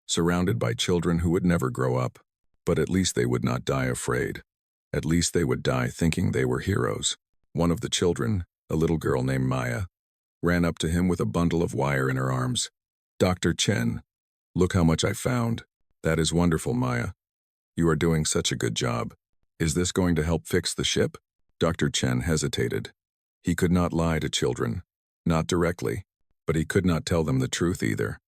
surrounded by children who would never grow up. But at least they would not die afraid. At least they would die thinking they were heroes. One of the children, a little girl named Maya, ran up to him with a bundle of wire in her arms. "Dr. Chen, look how much I found." "That is wonderful, Maya. You are doing such a good job. Is this going to help fix the ship?" Dr. Chen hesitated. He could not lie to children, not directly, but he could not tell them the truth either.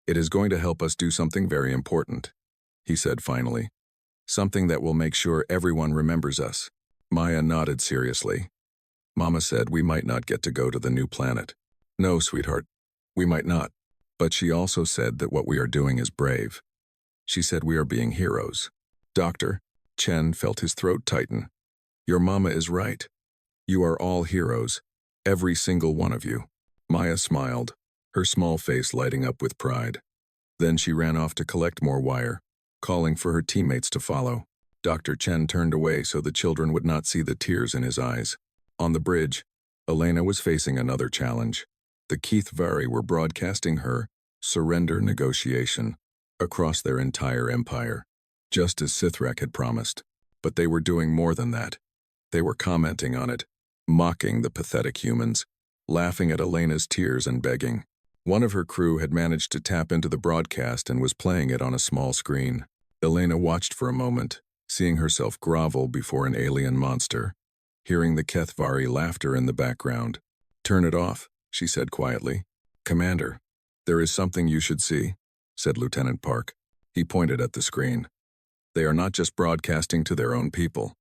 "It is going to help us do something very important," he said finally. "Something that will make sure everyone remembers us." Maya nodded seriously. "Mama said we might not get to go to the new planet." "No, sweetheart, we might not. But she also said that what we are doing is brave. She said we are being heroes." Dr. Chen felt his throat tighten. "Your mama is right. You are all heroes, every single one of you." Maya smiled, her small face lighting up with pride. Then she ran off to collect more wire, calling for her teammates to follow. Dr. Chen turned away so the children would not see the tears in his eyes. On the bridge, Elena was facing another challenge. The HFY were broadcasting her surrender negotiation across their entire empire, just as Sithrak had promised. But they were doing more than that. They were commenting on it, mocking the pathetic humans, laughing at Elena's tears and begging. One of her crew had managed to tap into the broadcast and was playing it on a small screen. Elena watched for a moment, seeing herself grovel before an alien monster, hearing the HFY laughter in the background. "Turn it off," she said quietly. "Commander, there is something you should see," said Lieutenant Park. He pointed at the screen. "They are not just broadcasting to their own people.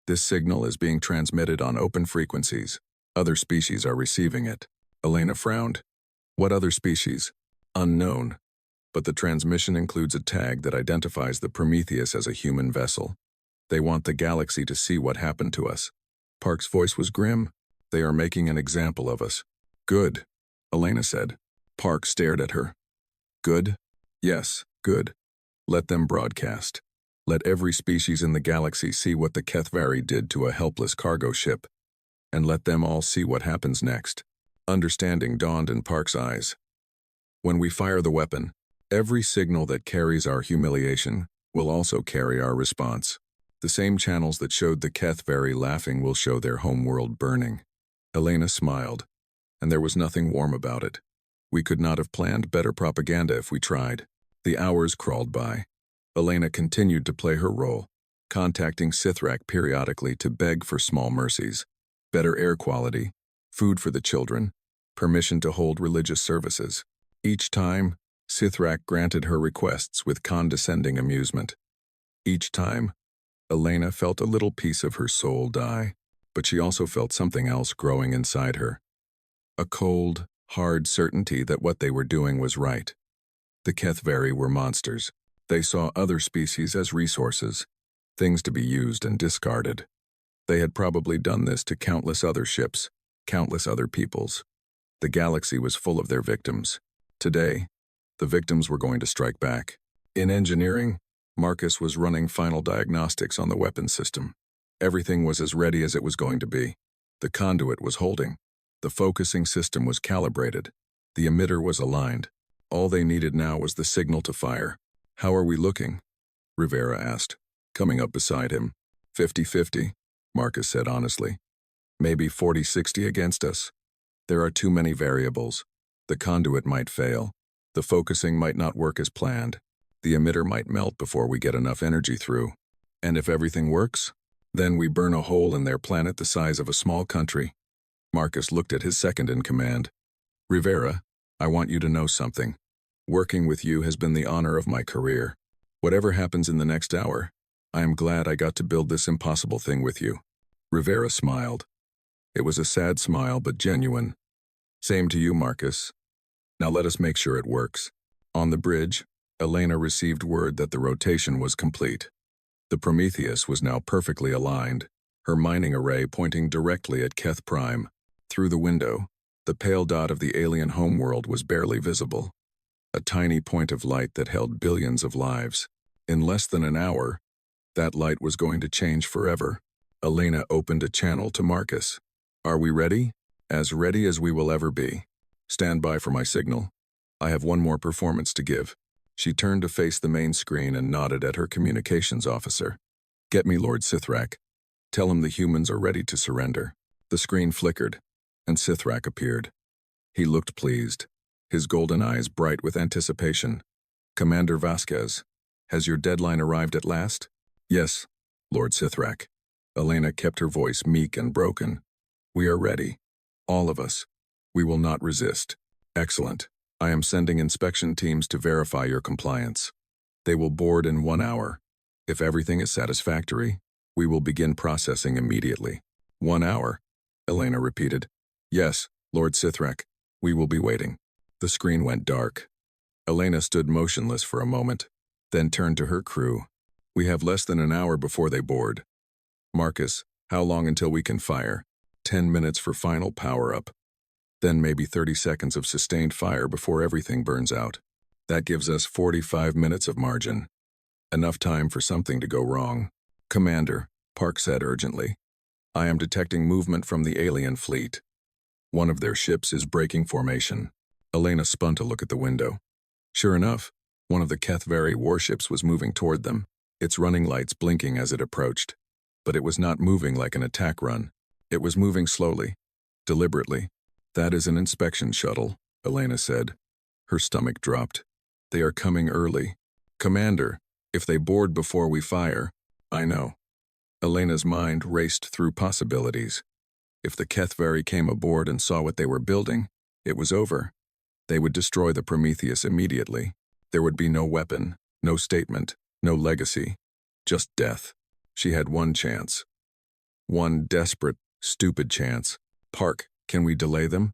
This signal is being transmitted on open frequencies. Other species are receiving it." Elena frowned. "What other species?" "Unknown. But the transmission includes a tag that identifies the Prometheus as a human vessel. They want the galaxy to see what happened to us." Park's voice was grim. "They are making an example of us." "Good," Elena said. Park stared at her. "Good?" "Yes, good. Let them broadcast. Let every species in the galaxy see what the HFY did to a helpless cargo ship. And let them all see what happens next." Understanding dawned in Park's eyes. "When we fire the weapon, every signal that carries our humiliation will also carry our response. The same channels that showed the HFY laughing will show their homeworld burning." Elena smiled, and there was nothing warm about it. We could not have planned better propaganda if we tried. The hours crawled by. Elena continued to play her role, contacting Sithrak periodically to beg for small mercies, better air quality, food for the children, permission to hold religious services. Each time, Sithrak granted her requests with condescending amusement. Each time, Elena felt a little piece of her soul die, but she also felt something else growing inside her. A cold, hard certainty that what they were doing was right. The HFY were monsters. They saw other species as resources, things to be used and discarded. They had probably done this to countless other ships, countless other peoples. The galaxy was full of their victims. Today, the victims were going to strike back. In engineering, Marcus was running final diagnostics on the weapons system. Everything was as ready as it was going to be. The conduit was holding. The focusing system was calibrated. The emitter was aligned. All they needed now was the signal to fire. "How are we looking?" Rivera asked, coming up beside him. 50-50, Marcus said honestly. "Maybe 40-60 against us. There are too many variables. The conduit might fail. The focusing might not work as planned. The emitter might melt before we get enough energy through. And if everything works, then we burn a hole in their planet the size of a small country." Marcus looked at his second in command. "Rivera, I want you to know something. Working with you has been the honor of my career. Whatever happens in the next hour, I am glad I got to build this impossible thing with you." Rivera smiled. It was a sad smile, but genuine. "Same to you, Marcus. Now let us make sure it works." On the bridge, Elena received word that the rotation was complete. The Prometheus was now perfectly aligned, her mining array pointing directly at Keth Prime. Through the window, the pale dot of the alien homeworld was barely visible, a tiny point of light that held billions of lives. In less than an hour, that light was going to change forever. Elena opened a channel to Marcus. "Are we ready?" "As ready as we will ever be. Stand by for my signal. I have one more performance to give." She turned to face the main screen and nodded at her communications officer. "Get me Lord Sithrak. Tell him the humans are ready to surrender." The screen flickered, and Sithrak appeared. He looked pleased, his golden eyes bright with anticipation. "Commander Vasquez, has your deadline arrived at last?" "Yes, Lord Sithrak." Elena kept her voice meek and broken. "We are ready. All of us. We will not resist." "Excellent. I am sending inspection teams to verify your compliance. They will board in 1 hour. If everything is satisfactory, we will begin processing immediately." 1 hour, Elena repeated. "Yes, Lord Sithrak. We will be waiting." The screen went dark. Elena stood motionless for a moment, then turned to her crew. "We have less than an hour before they board. Marcus, how long until we can fire?" 10 minutes for final power-up. Then maybe 30 seconds of sustained fire before everything burns out. That gives us 45 minutes of margin. Enough time for something to go wrong. "Commander," Park said urgently, "I am detecting movement from the alien fleet. One of their ships is breaking formation." Elena spun to look at the window. Sure enough, one of the HFY warships was moving toward them, its running lights blinking as it approached. But it was not moving like an attack run. It was moving slowly, deliberately. "That is an inspection shuttle," Elena said. Her stomach dropped. "They are coming early." "Commander, if they board before we fire..." "I know." Elena's mind raced through possibilities. If the HFY came aboard and saw what they were building, it was over. They would destroy the Prometheus immediately. There would be no weapon, no statement, no legacy, just death. She had one chance. One desperate, stupid chance. "Park, can we delay them?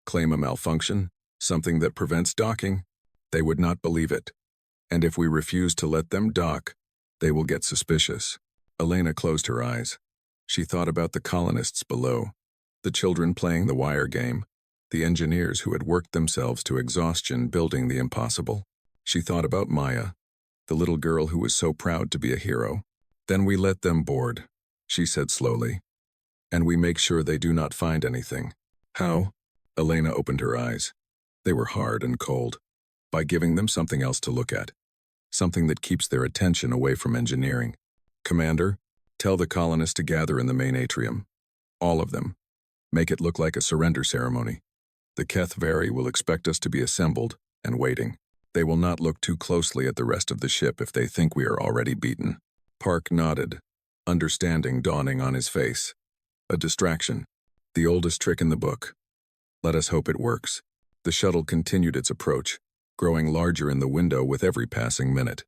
Claim a malfunction? Something that prevents docking?" "They would not believe it. And if we refuse to let them dock, they will get suspicious." Elena closed her eyes. She thought about the colonists below, the children playing the wire game, the engineers who had worked themselves to exhaustion building the impossible. She thought about Maya, the little girl who was so proud to be a hero. "Then we let them board," she said slowly. "And we make sure they do not find anything." "How?" Elena opened her eyes. They were hard and cold. "By giving them something else to look at. Something that keeps their attention away from engineering. Commander, tell the colonists to gather in the main atrium. All of them. Make it look like a surrender ceremony. The HFY will expect us to be assembled and waiting. They will not look too closely at the rest of the ship if they think we are already beaten." Park nodded, understanding dawning on his face. A distraction. The oldest trick in the book. Let us hope it works. The shuttle continued its approach, growing larger in the window with every passing minute.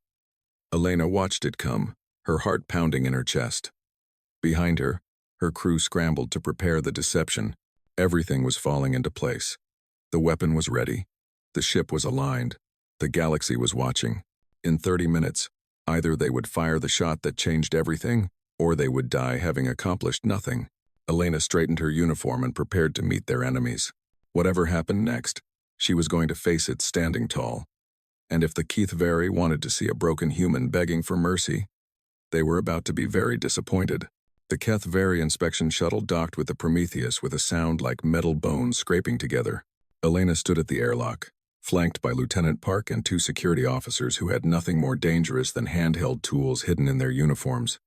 Elena watched it come, her heart pounding in her chest. Behind her, her crew scrambled to prepare the deception. Everything was falling into place. The weapon was ready. The ship was aligned. The galaxy was watching. In 30 minutes, either they would fire the shot that changed everything, or they would die having accomplished nothing. Elena straightened her uniform and prepared to meet their enemies. Whatever happened next, she was going to face it standing tall. And if the HFY wanted to see a broken human begging for mercy, they were about to be very disappointed. The HFY inspection shuttle docked with the Prometheus with a sound like metal bones scraping together. Elena stood at the airlock, flanked by Lieutenant Park and 2 security officers who had nothing more dangerous than handheld tools hidden in their uniforms.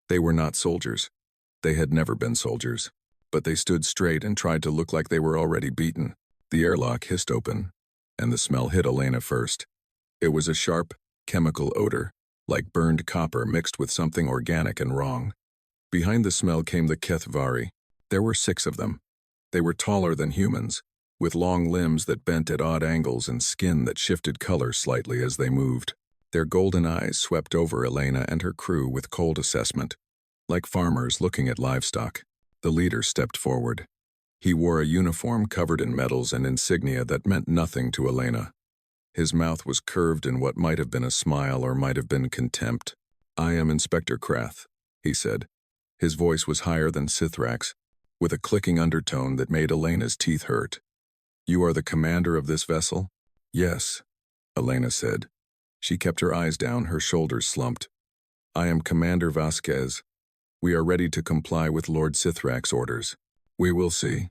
They were not soldiers. They had never been soldiers. But they stood straight and tried to look like they were already beaten. The airlock hissed open, and the smell hit Elena first. It was a sharp, chemical odor, like burned copper mixed with something organic and wrong. Behind the smell came the HFY. There were 6 of them. They were taller than humans, with long limbs that bent at odd angles and skin that shifted color slightly as they moved. Their golden eyes swept over Elena and her crew with cold assessment, like farmers looking at livestock. The leader stepped forward. He wore a uniform covered in medals and insignia that meant nothing to Elena. His mouth was curved in what might have been a smile or might have been contempt. I am Inspector Krath, he said. His voice was higher than Sithrak's, with a clicking undertone that made Elena's teeth hurt. You are the commander of this vessel? Yes, Elena said. She kept her eyes down, her shoulders slumped. I am Commander Vasquez. We are ready to comply with Lord Sithrak's orders. We will see.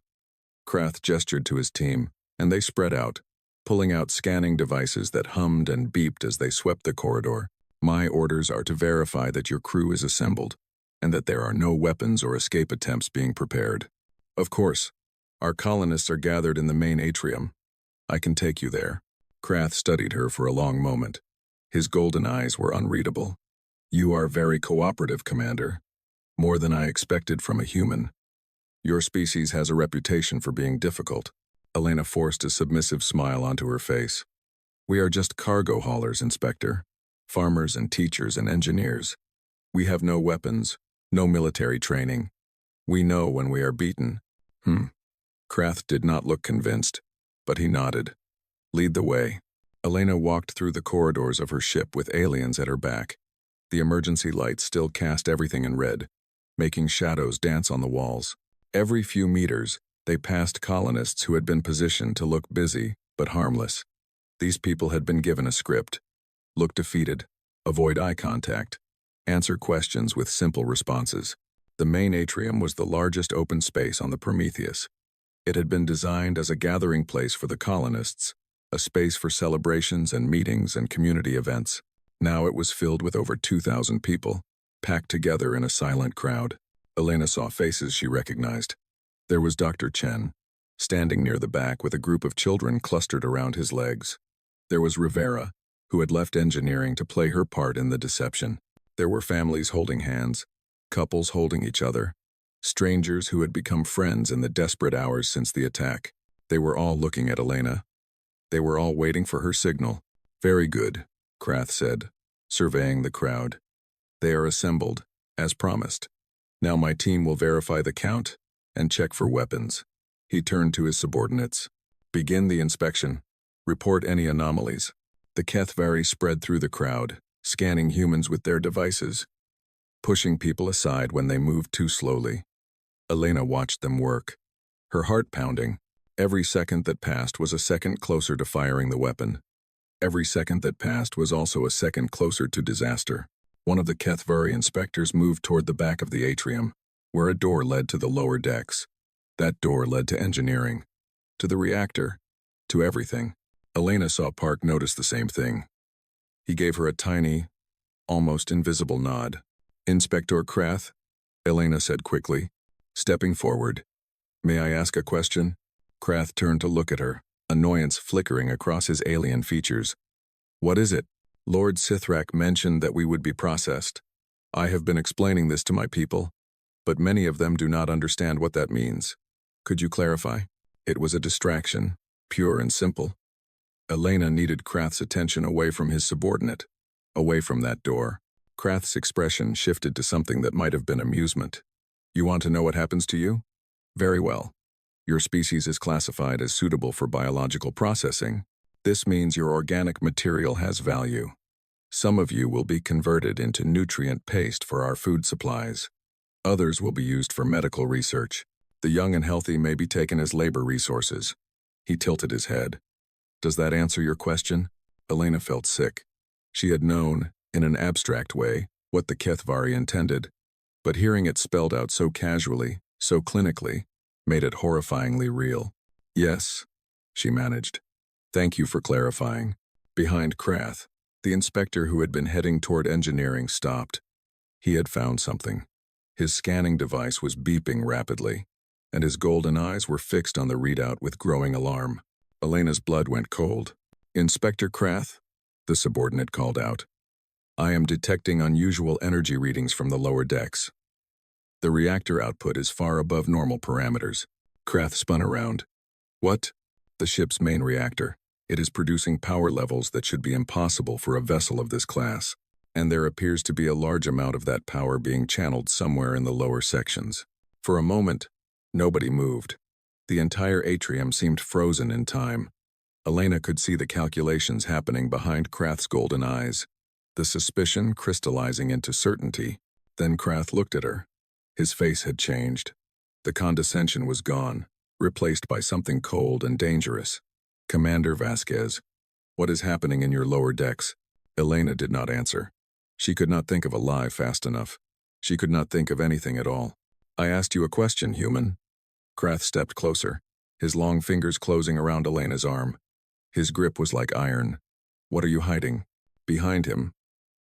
Krath gestured to his team, and they spread out, pulling out scanning devices that hummed and beeped as they swept the corridor. My orders are to verify that your crew is assembled, and that there are no weapons or escape attempts being prepared. Of course, our colonists are gathered in the main atrium. I can take you there. Krath studied her for a long moment. His golden eyes were unreadable. You are very cooperative, Commander. More than I expected from a human. Your species has a reputation for being difficult. Elena forced a submissive smile onto her face. We are just cargo haulers, Inspector. Farmers and teachers and engineers. We have no weapons, no military training. We know when we are beaten. Krath did not look convinced, but he nodded. Lead the way. Elena walked through the corridors of her ship with aliens at her back. The emergency lights still cast everything in red, making shadows dance on the walls. Every few meters, they passed colonists who had been positioned to look busy but harmless. These people had been given a script. Look defeated, avoid eye contact, answer questions with simple responses. The main atrium was the largest open space on the Prometheus. It had been designed as a gathering place for the colonists, a space for celebrations and meetings and community events. Now it was filled with over 2,000 people, packed together in a silent crowd. Elena saw faces she recognized. There was Dr. Chen, standing near the back with a group of children clustered around his legs. There was Rivera, who had left engineering to play her part in the deception. There were families holding hands, couples holding each other, strangers who had become friends in the desperate hours since the attack. They were all looking at Elena. They were all waiting for her signal. Very good, Krath said, surveying the crowd. They are assembled, as promised. Now my team will verify the count and check for weapons. He turned to his subordinates. Begin the inspection. Report any anomalies. The Kethvari spread through the crowd, scanning humans with their devices, pushing people aside when they moved too slowly. Elena watched them work, her heart pounding. Every second that passed was a second closer to firing the weapon. Every second that passed was also a second closer to disaster. One of the Kethvari inspectors moved toward the back of the atrium, where a door led to the lower decks. That door led to engineering, to the reactor, to everything. Elena saw Park notice the same thing. He gave her a tiny, almost invisible nod. Inspector Krath, Elena said quickly, stepping forward. May I ask a question? Krath turned to look at her, annoyance flickering across his alien features. What is it? Lord Sithrak mentioned that we would be processed. I have been explaining this to my people, but many of them do not understand what that means. Could you clarify? It was a distraction, pure and simple. Elena needed Krath's attention away from his subordinate, away from that door. Krath's expression shifted to something that might have been amusement. You want to know what happens to you? Very well. Your species is classified as suitable for biological processing. This means your organic material has value. Some of you will be converted into nutrient paste for our food supplies. Others will be used for medical research. The young and healthy may be taken as labor resources. He tilted his head. Does that answer your question? Elena felt sick. She had known, in an abstract way, what the Kethvari intended, but hearing it spelled out so casually, so clinically, made it horrifyingly real. Yes, she managed. Thank you for clarifying. Behind Krath, the inspector who had been heading toward engineering stopped. He had found something. His scanning device was beeping rapidly, and his golden eyes were fixed on the readout with growing alarm. Elena's blood went cold. Inspector Krath, the subordinate called out. I am detecting unusual energy readings from the lower decks. The reactor output is far above normal parameters. Krath spun around. What? The ship's main reactor. It is producing power levels that should be impossible for a vessel of this class, and there appears to be a large amount of that power being channeled somewhere in the lower sections. For a moment, nobody moved. The entire atrium seemed frozen in time. Elena could see the calculations happening behind Krath's golden eyes. the suspicion crystallizing into certainty. Then Krath looked at her. His face had changed. The condescension was gone, replaced by something cold and dangerous. "Commander Vasquez, what is happening in your lower decks?" Elena did not answer. She could not think of a lie fast enough. She could not think of anything at all. "I asked you a question, human." Krath stepped closer, his long fingers closing around Elena's arm. His grip was like iron. "What are you hiding?" Behind him,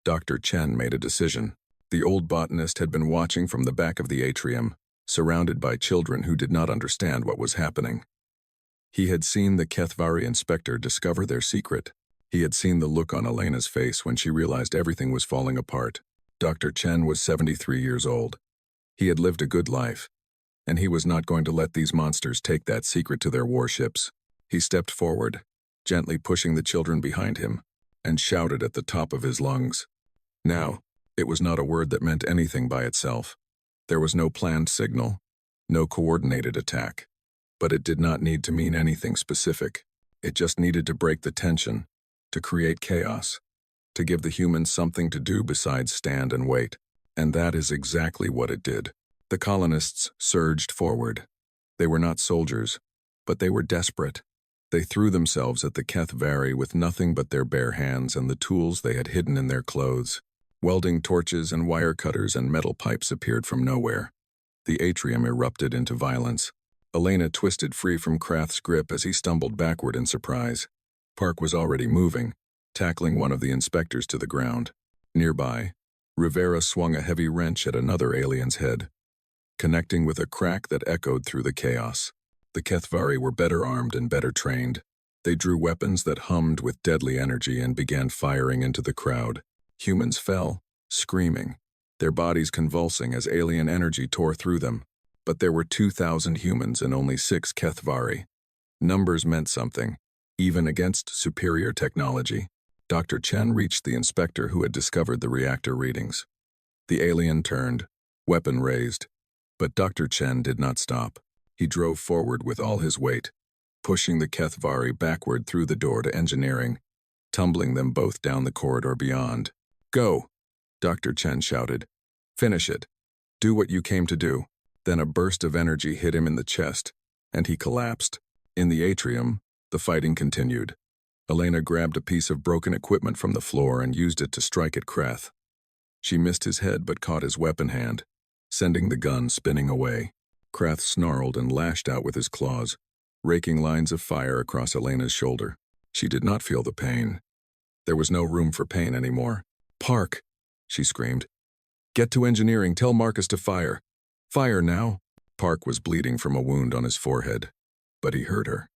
Dr. Chen made a decision. The old botanist had been watching from the back of the atrium, surrounded by children who did not understand what was happening. He had seen the Kethvari inspector discover their secret. He had seen the look on Elena's face when she realized everything was falling apart. Dr. Chen was 73 years old. He had lived a good life, and he was not going to let these monsters take that secret to their warships. He stepped forward, gently pushing the children behind him, and shouted at the top of his lungs. Now, it was not a word that meant anything by itself. There was no planned signal, no coordinated attack. But it did not need to mean anything specific. It just needed to break the tension, to create chaos, to give the humans something to do besides stand and wait. And that is exactly what it did. The colonists surged forward. They were not soldiers, but they were desperate. They threw themselves at the Kethvari with nothing but their bare hands and the tools they had hidden in their clothes. Welding torches and wire cutters and metal pipes appeared from nowhere. The atrium erupted into violence. Elena twisted free from Krath's grip as he stumbled backward in surprise. Park was already moving, tackling one of the inspectors to the ground. Nearby, Rivera swung a heavy wrench at another alien's head, connecting with a crack that echoed through the chaos. The Kethvari were better armed and better trained. They drew weapons that hummed with deadly energy and began firing into the crowd. Humans fell, screaming, their bodies convulsing as alien energy tore through them. But there were 2,000 humans and only 6 Kethvari. Numbers meant something, even against superior technology. Dr. Chen reached the inspector who had discovered the reactor readings. The alien turned, weapon raised. But Dr. Chen did not stop. He drove forward with all his weight, pushing the Kethvari backward through the door to engineering, tumbling them both down the corridor beyond. "Go!" Dr. Chen shouted. "Finish it. Do what you came to do." Then a burst of energy hit him in the chest, and he collapsed. In the atrium, the fighting continued. Elena grabbed a piece of broken equipment from the floor and used it to strike at Krath. She missed his head but caught his weapon hand, sending the gun spinning away. Krath snarled and lashed out with his claws, raking lines of fire across Elena's shoulder. She did not feel the pain. There was no room for pain anymore. "Park!" she screamed. "Get to engineering, tell Marcus to fire. Fire now!" Park was bleeding from a wound on his forehead, but he heard her.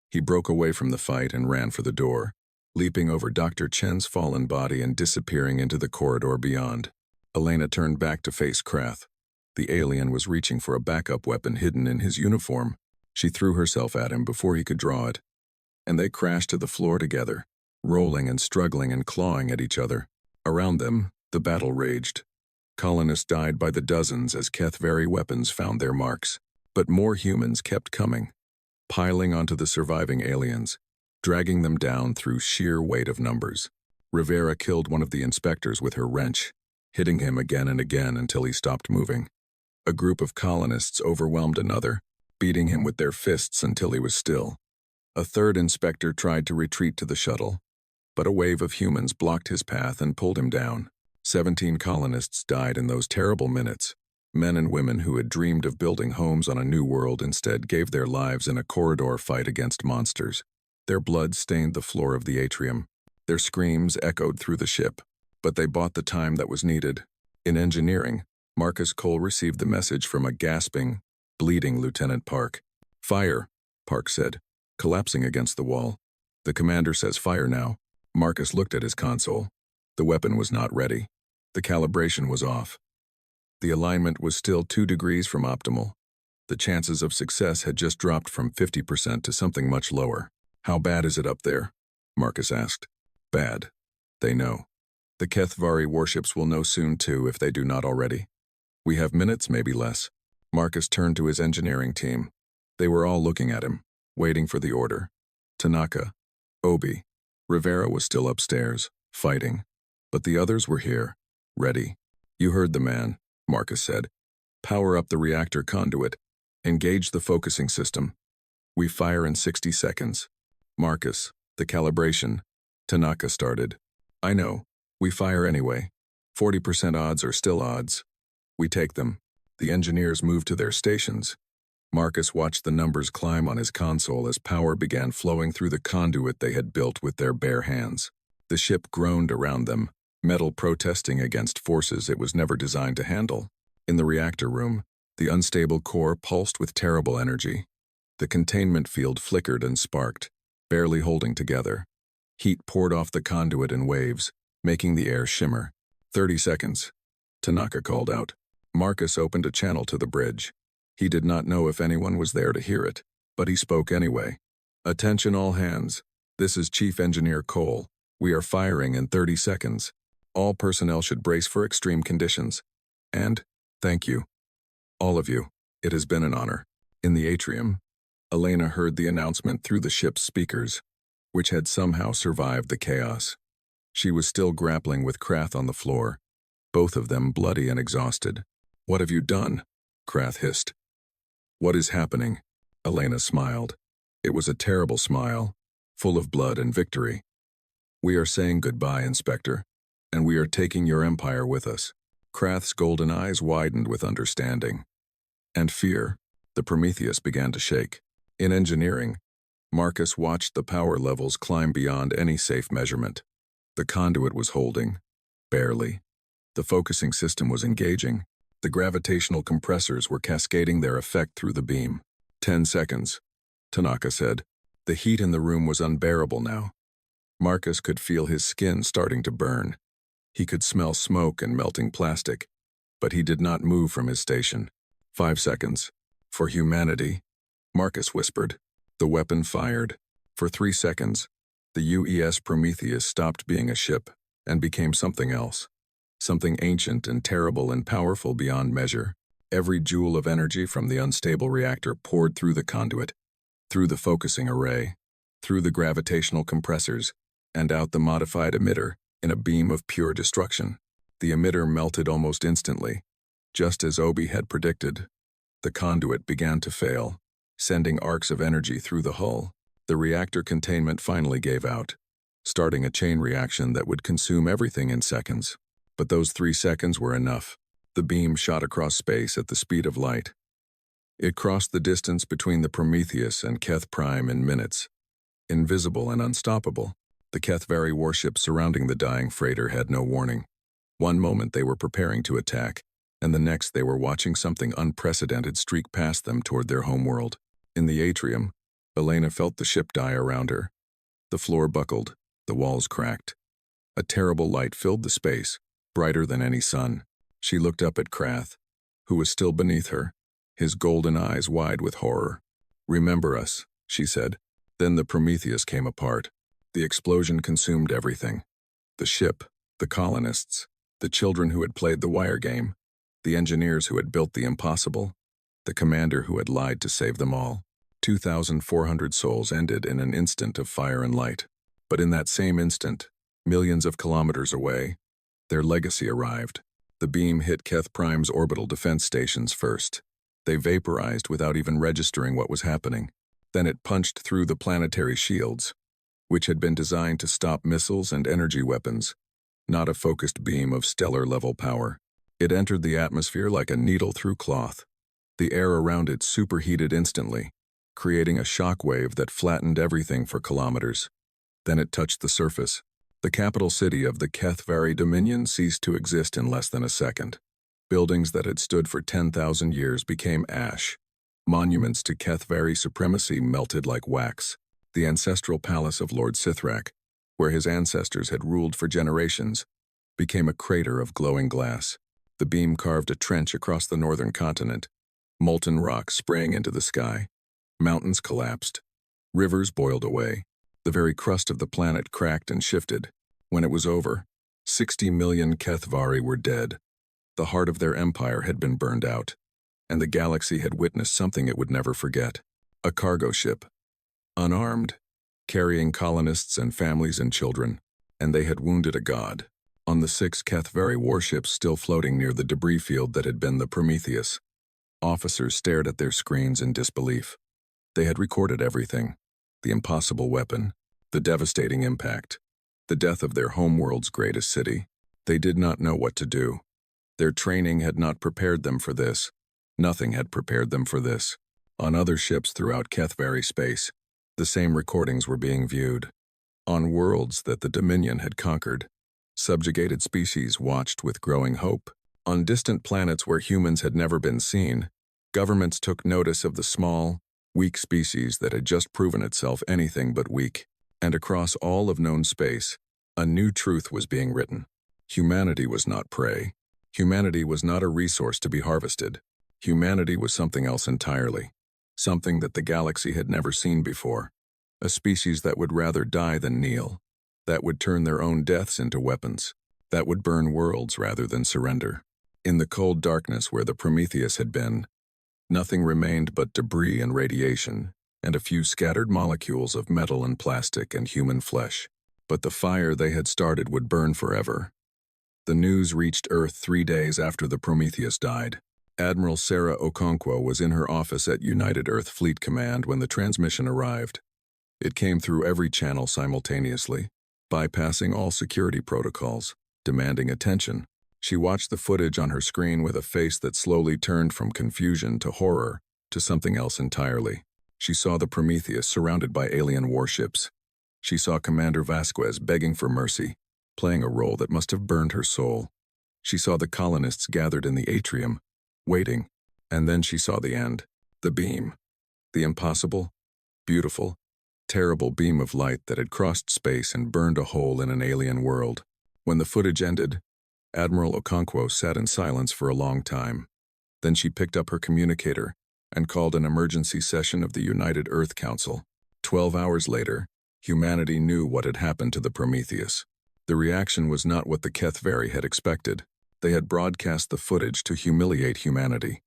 He broke away from the fight and ran for the door, leaping over Dr. Chen's fallen body and disappearing into the corridor beyond. Elena turned back to face Krath. The alien was reaching for a backup weapon hidden in his uniform. She threw herself at him before he could draw it, and they crashed to the floor together, rolling and struggling and clawing at each other. Around them, the battle raged. Colonists died by the dozens as Kethvari weapons found their marks. But more humans kept coming, piling onto the surviving aliens, dragging them down through sheer weight of numbers. Rivera killed one of the inspectors with her wrench, hitting him again and again until he stopped moving. A group of colonists overwhelmed another, beating him with their fists until he was still. A third inspector tried to retreat to the shuttle, but a wave of humans blocked his path and pulled him down. 17 colonists died in those terrible minutes. Men and women who had dreamed of building homes on a new world instead gave their lives in a corridor fight against monsters. Their blood stained the floor of the atrium. Their screams echoed through the ship, but they bought the time that was needed. In engineering, Marcus Cole received the message from a gasping, bleeding Lieutenant Park. "Fire," Park said, collapsing against the wall. "The commander says fire now." Marcus looked at his console. The weapon was not ready. The calibration was off. The alignment was still 2 degrees from optimal. The chances of success had just dropped from 50% to something much lower. "How bad is it up there?" Marcus asked. "Bad. They know. The Kethvari warships will know soon too if they do not already. We have minutes, maybe less." Marcus turned to his engineering team. They were all looking at him, waiting for the order. Tanaka, Obi, Rivera was still upstairs, fighting. But the others were here, ready. You heard the man, Marcus said. Power up the reactor conduit. Engage the focusing system. We fire in 60 seconds. Marcus, the calibration. Tanaka started. I know. We fire anyway. 40% odds are still odds. We take them. The engineers moved to their stations. Marcus watched the numbers climb on his console as power began flowing through the conduit they had built with their bare hands. The ship groaned around them, metal protesting against forces it was never designed to handle. In the reactor room, the unstable core pulsed with terrible energy. The containment field flickered and sparked, barely holding together. Heat poured off the conduit in waves, making the air shimmer. 30 seconds. Tanaka called out. Marcus opened a channel to the bridge. He did not know if anyone was there to hear it, but he spoke anyway. Attention all hands. This is Chief Engineer Cole. We are firing in 30 seconds. All personnel should brace for extreme conditions. And, thank you. All of you. It has been an honor. In the atrium, Elena heard the announcement through the ship's speakers, which had somehow survived the chaos. She was still grappling with Krath on the floor, both of them bloody and exhausted. What have you done? Krath hissed. What is happening? Elena smiled. It was a terrible smile, full of blood and victory. We are saying goodbye, Inspector, and we are taking your empire with us. Krath's golden eyes widened with understanding. And fear. The Prometheus began to shake. In engineering, Marcus watched the power levels climb beyond any safe measurement. The conduit was holding, barely. The focusing system was engaging. The gravitational compressors were cascading their effect through the beam. 10 seconds, Tanaka said. The heat in the room was unbearable now. Marcus could feel his skin starting to burn. He could smell smoke and melting plastic, but he did not move from his station. 5 seconds. For humanity, Marcus whispered. The weapon fired. For 3 seconds, the UES Prometheus stopped being a ship and became something else. Something ancient and terrible and powerful beyond measure. Every joule of energy from the unstable reactor poured through the conduit, through the focusing array, through the gravitational compressors, and out the modified emitter in a beam of pure destruction. The emitter melted almost instantly. Just as Obi had predicted, the conduit began to fail, sending arcs of energy through the hull. The reactor containment finally gave out, starting a chain reaction that would consume everything in seconds. But those 3 seconds were enough. The beam shot across space at the speed of light. It crossed the distance between the Prometheus and Keth Prime in minutes. Invisible and unstoppable, the Kethvari warship surrounding the dying freighter had no warning. One moment they were preparing to attack, and the next they were watching something unprecedented streak past them toward their homeworld. In the atrium, Elena felt the ship die around her. The floor buckled, the walls cracked. A terrible light filled the space, brighter than any sun. She looked up at Krath, who was still beneath her, his golden eyes wide with horror. Remember us, she said. Then the Prometheus came apart. The explosion consumed everything. The ship, the colonists, the children who had played the wire game, the engineers who had built the impossible, the commander who had lied to save them all. 2,400 souls ended in an instant of fire and light. But in that same instant, millions of kilometers away, their legacy arrived. The beam hit Keth Prime's orbital defense stations first. They vaporized without even registering what was happening. Then it punched through the planetary shields, which had been designed to stop missiles and energy weapons, not a focused beam of stellar-level power. It entered the atmosphere like a needle through cloth. The air around it superheated instantly, creating a shock wave that flattened everything for kilometers. Then it touched the surface. The capital city of the Kethvari Dominion ceased to exist in less than a second. Buildings that had stood for 10,000 years became ash. Monuments to Kethvari supremacy melted like wax. The ancestral palace of Lord Sithrak, where his ancestors had ruled for generations, became a crater of glowing glass. The beam carved a trench across the northern continent. Molten rock sprang into the sky. Mountains collapsed. Rivers boiled away. The very crust of the planet cracked and shifted. When it was over, 60 million Kethvari were dead. The heart of their empire had been burned out, and the galaxy had witnessed something it would never forget. A cargo ship, unarmed, carrying colonists and families and children, and they had wounded a god. on the 6 warships still floating near the debris field that had been the Prometheus. Officers stared at their screens in disbelief. They had recorded everything: the impossible weapon, the devastating impact, the death of their homeworld's greatest city. They did not know what to do. Their training had not prepared them for this. Nothing had prepared them for this. On other ships throughout Kethvari space, the same recordings were being viewed. On worlds that the Dominion had conquered, subjugated species watched with growing hope. On distant planets where humans had never been seen, governments took notice of the small, weak species that had just proven itself anything but weak. And across all of known space, a new truth was being written. Humanity was not prey. Humanity was not a resource to be harvested. Humanity was something else entirely. Something that the galaxy had never seen before. A species that would rather die than kneel. That would turn their own deaths into weapons. That would burn worlds rather than surrender. In the cold darkness where the Prometheus had been, nothing remained but debris and radiation, and a few scattered molecules of metal and plastic and human flesh. But the fire they had started would burn forever. The news reached Earth 3 days after the Prometheus died. Admiral Sarah Okonkwo was in her office at United Earth Fleet Command when the transmission arrived. It came through every channel simultaneously, bypassing all security protocols, demanding attention. She watched the footage on her screen with a face that slowly turned from confusion to horror to something else entirely. She saw the Prometheus surrounded by alien warships. She saw Commander Vasquez begging for mercy, playing a role that must have burned her soul. She saw the colonists gathered in the atrium, waiting, and then she saw the end, the beam. The impossible, beautiful, terrible beam of light that had crossed space and burned a hole in an alien world. When the footage ended, Admiral Okonkwo sat in silence for a long time. Then she picked up her communicator and called an emergency session of the United Earth Council. 12 hours later, humanity knew what had happened to the Prometheus. The reaction was not what the Kethvari had expected. They had broadcast the footage to humiliate humanity,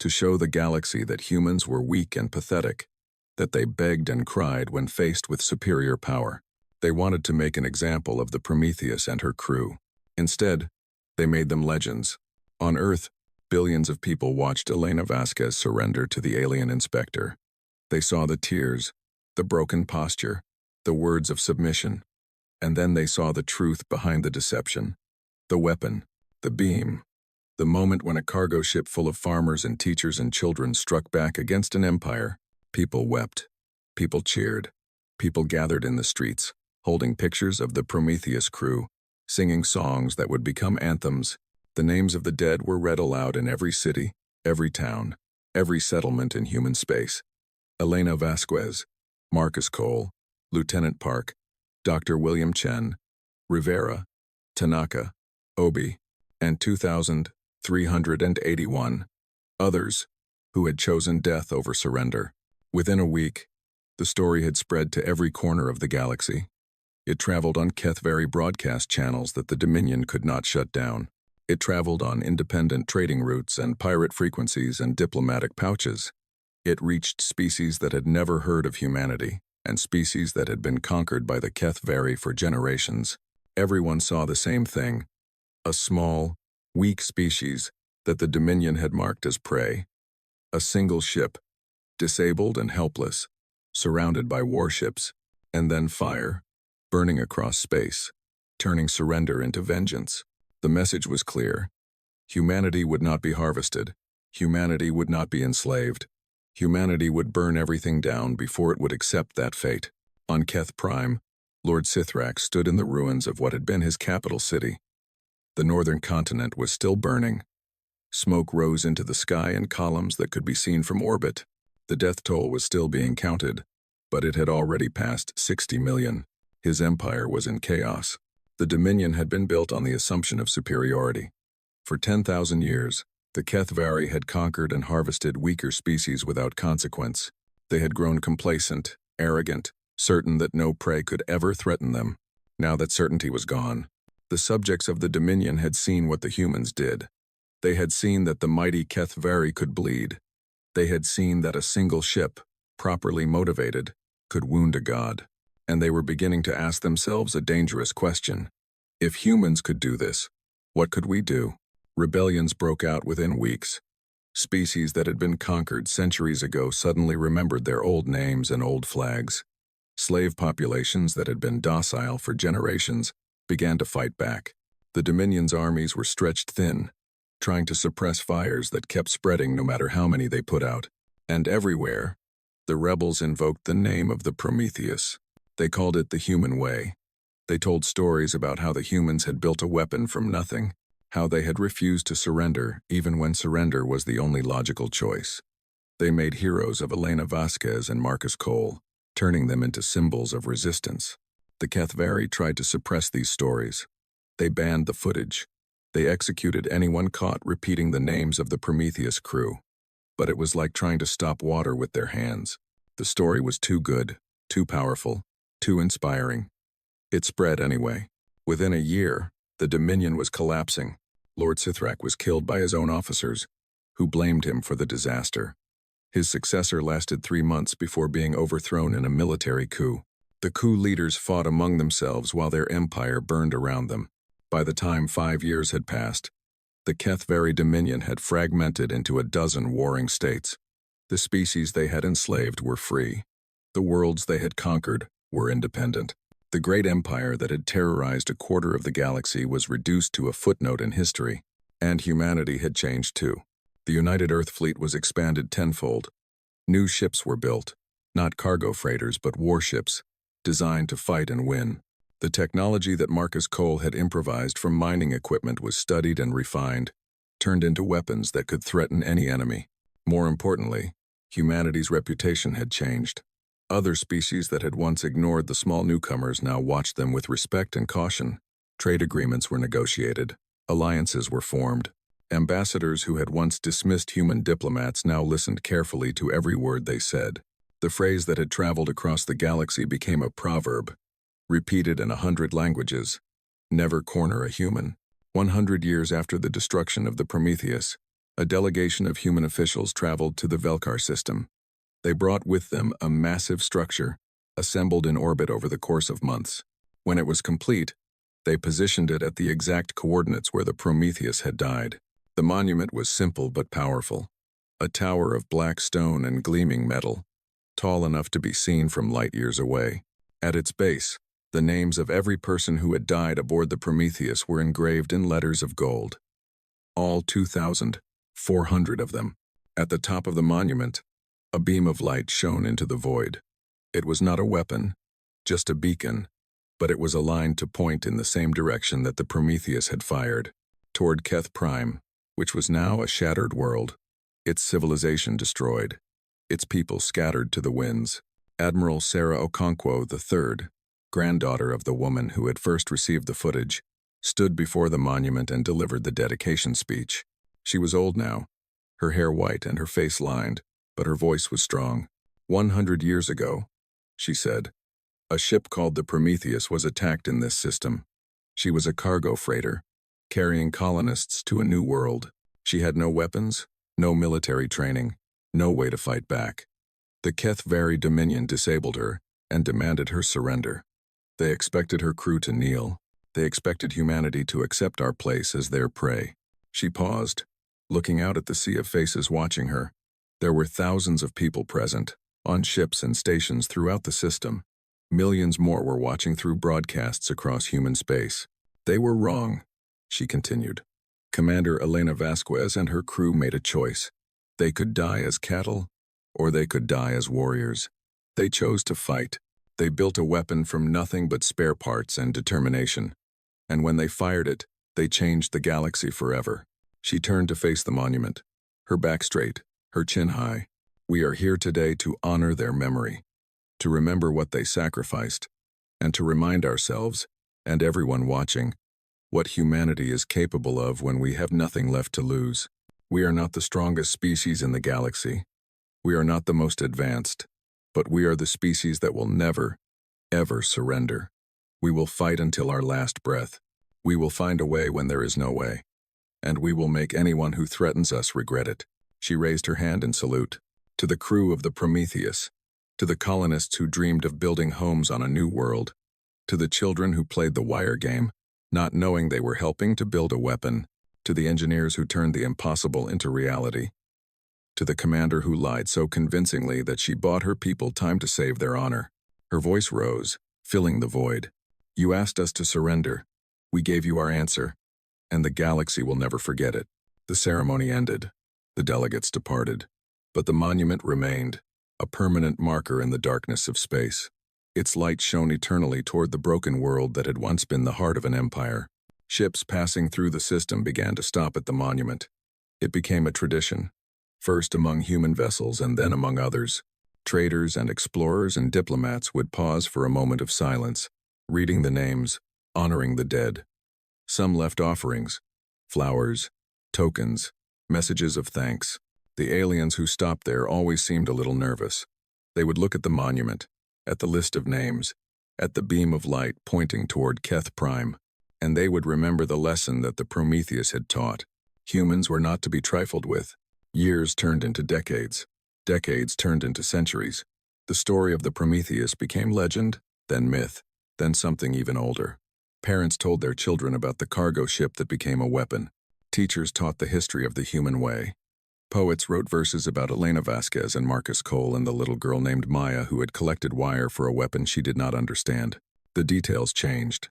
to show the galaxy that humans were weak and pathetic, that they begged and cried when faced with superior power. They wanted to make an example of the Prometheus and her crew. Instead, they made them legends. On Earth, billions of people watched Elena Vasquez surrender to the alien inspector. They saw the tears, the broken posture, the words of submission. And then they saw the truth behind the deception. The weapon, the beam. The moment when a cargo ship full of farmers and teachers and children struck back against an empire. People wept. People cheered. People gathered in the streets, holding pictures of the Prometheus crew, singing songs that would become anthems. The names of the dead were read aloud in every city, every town, every settlement in human space. Elena Vasquez, Marcus Cole, Lieutenant Park, Dr. William Chen, Rivera, Tanaka, Obi, and 2,381 others who had chosen death over surrender. Within a week, the story had spread to every corner of the galaxy. It traveled on Kethvari broadcast channels that the Dominion could not shut down. It traveled on independent trading routes and pirate frequencies and diplomatic pouches. It reached species that had never heard of humanity, and species that had been conquered by the Kethvari for generations. Everyone saw the same thing: a small, weak species that the Dominion had marked as prey. A single ship, disabled and helpless, surrounded by warships, and then fire, burning across space, turning surrender into vengeance. The message was clear. Humanity would not be harvested. Humanity would not be enslaved. Humanity would burn everything down before it would accept that fate. On Keth Prime, Lord Sithrak stood in the ruins of what had been his capital city. The northern continent was still burning. Smoke rose into the sky in columns that could be seen from orbit. The death toll was still being counted, but it had already passed 60 million. His empire was in chaos. The Dominion had been built on the assumption of superiority. For 10,000 years, the Kethvari had conquered and harvested weaker species without consequence. They had grown complacent, arrogant, certain that no prey could ever threaten them. Now that certainty was gone, the subjects of the Dominion had seen what the humans did. They had seen that the mighty Kethvari could bleed. They had seen that a single ship, properly motivated, could wound a god. And they were beginning to ask themselves a dangerous question. If humans could do this, what could we do? Rebellions broke out within weeks. Species that had been conquered centuries ago suddenly remembered their old names and old flags. Slave populations that had been docile for generations began to fight back. The Dominion's armies were stretched thin, trying to suppress fires that kept spreading no matter how many they put out. And everywhere, the rebels invoked the name of the Prometheus. They called it the human way. They told stories about how the humans had built a weapon from nothing, how they had refused to surrender even when surrender was the only logical choice. They made heroes of Elena Vasquez and Marcus Cole, turning them into symbols of resistance. The Kethvari tried to suppress these stories. They banned the footage. They executed anyone caught repeating the names of the Prometheus crew. But it was like trying to stop water with their hands. The story was too good, too powerful, too inspiring. It spread anyway. Within a year, the Dominion was collapsing. Lord Sithrak was killed by his own officers, who blamed him for the disaster. His successor lasted 3 months before being overthrown in a military coup. The coup leaders fought among themselves while their empire burned around them. By the time 5 years had passed, the Kethvari Dominion had fragmented into a dozen warring states. The species they had enslaved were free. The worlds they had conquered were independent. The great empire that had terrorized a quarter of the galaxy was reduced to a footnote in history, and humanity had changed too. The United Earth fleet was expanded tenfold. New ships were built, not cargo freighters but warships, designed to fight and win. The technology that Marcus Cole had improvised from mining equipment was studied and refined, turned into weapons that could threaten any enemy. More importantly, humanity's reputation had changed. Other species that had once ignored the small newcomers now watched them with respect and caution. Trade agreements were negotiated. Alliances were formed. Ambassadors who had once dismissed human diplomats now listened carefully to every word they said. The phrase that had traveled across the galaxy became a proverb, repeated in 100 languages. Never corner a human. 100 years after the destruction of the Prometheus, a delegation of human officials traveled to the Velkar system. They brought with them a massive structure, assembled in orbit over the course of months. When it was complete, they positioned it at the exact coordinates where the Prometheus had died. The monument was simple but powerful. A tower of black stone and gleaming metal, tall enough to be seen from light years away. At its base, the names of every person who had died aboard the Prometheus were engraved in letters of gold. All 2,400 of them. At the top of the monument, a beam of light shone into the void. It was not a weapon, just a beacon, but it was aligned to point in the same direction that the Prometheus had fired, toward Keth Prime, which was now a shattered world, its civilization destroyed, its people scattered to the winds. Admiral Sarah Okonkwo III, granddaughter of the woman who had first received the footage, stood before the monument and delivered the dedication speech. She was old now, her hair white and her face lined, but her voice was strong. 100 years ago, she said, a ship called the Prometheus was attacked in this system. She was a cargo freighter, carrying colonists to a new world. She had no weapons, no military training, no way to fight back. The Kethvari Dominion disabled her and demanded her surrender. They expected her crew to kneel. They expected humanity to accept our place as their prey. She paused, looking out at the sea of faces watching her. There were thousands of people present, on ships and stations throughout the system. Millions more were watching through broadcasts across human space. They were wrong, she continued. Commander Elena Vasquez and her crew made a choice. They could die as cattle, or they could die as warriors. They chose to fight. They built a weapon from nothing but spare parts and determination. And when they fired it, they changed the galaxy forever. She turned to face the monument, her back straight, her chin high. We are here today to honor their memory, to remember what they sacrificed, and to remind ourselves, and everyone watching, what humanity is capable of when we have nothing left to lose. We are not the strongest species in the galaxy. We are not the most advanced, but we are the species that will never, ever surrender. We will fight until our last breath. We will find a way when there is no way, and we will make anyone who threatens us regret it. She raised her hand in salute. To the crew of the Prometheus, to the colonists who dreamed of building homes on a new world, to the children who played the wire game, not knowing they were helping to build a weapon, to the engineers who turned the impossible into reality, to the commander who lied so convincingly that she bought her people time to save their honor. Her voice rose, filling the void. You asked us to surrender. We gave you our answer, and the galaxy will never forget it. The ceremony ended. The delegates departed. But the monument remained, a permanent marker in the darkness of space. Its light shone eternally toward the broken world that had once been the heart of an empire. Ships passing through the system began to stop at the monument. It became a tradition, first among human vessels and then among others. Traders and explorers and diplomats would pause for a moment of silence, reading the names, honoring the dead. Some left offerings, flowers, tokens, messages of thanks. The aliens who stopped there always seemed a little nervous. They would look at the monument, at the list of names, at the beam of light pointing toward Keth Prime, and they would remember the lesson that the Prometheus had taught. Humans were not to be trifled with. Years turned into decades. Decades turned into centuries. The story of the Prometheus became legend, then myth, then something even older. Parents told their children about the cargo ship that became a weapon. Teachers taught the history of the human way. Poets wrote verses about Elena Vasquez and Marcus Cole and the little girl named Maya who had collected wire for a weapon she did not understand. The details changed,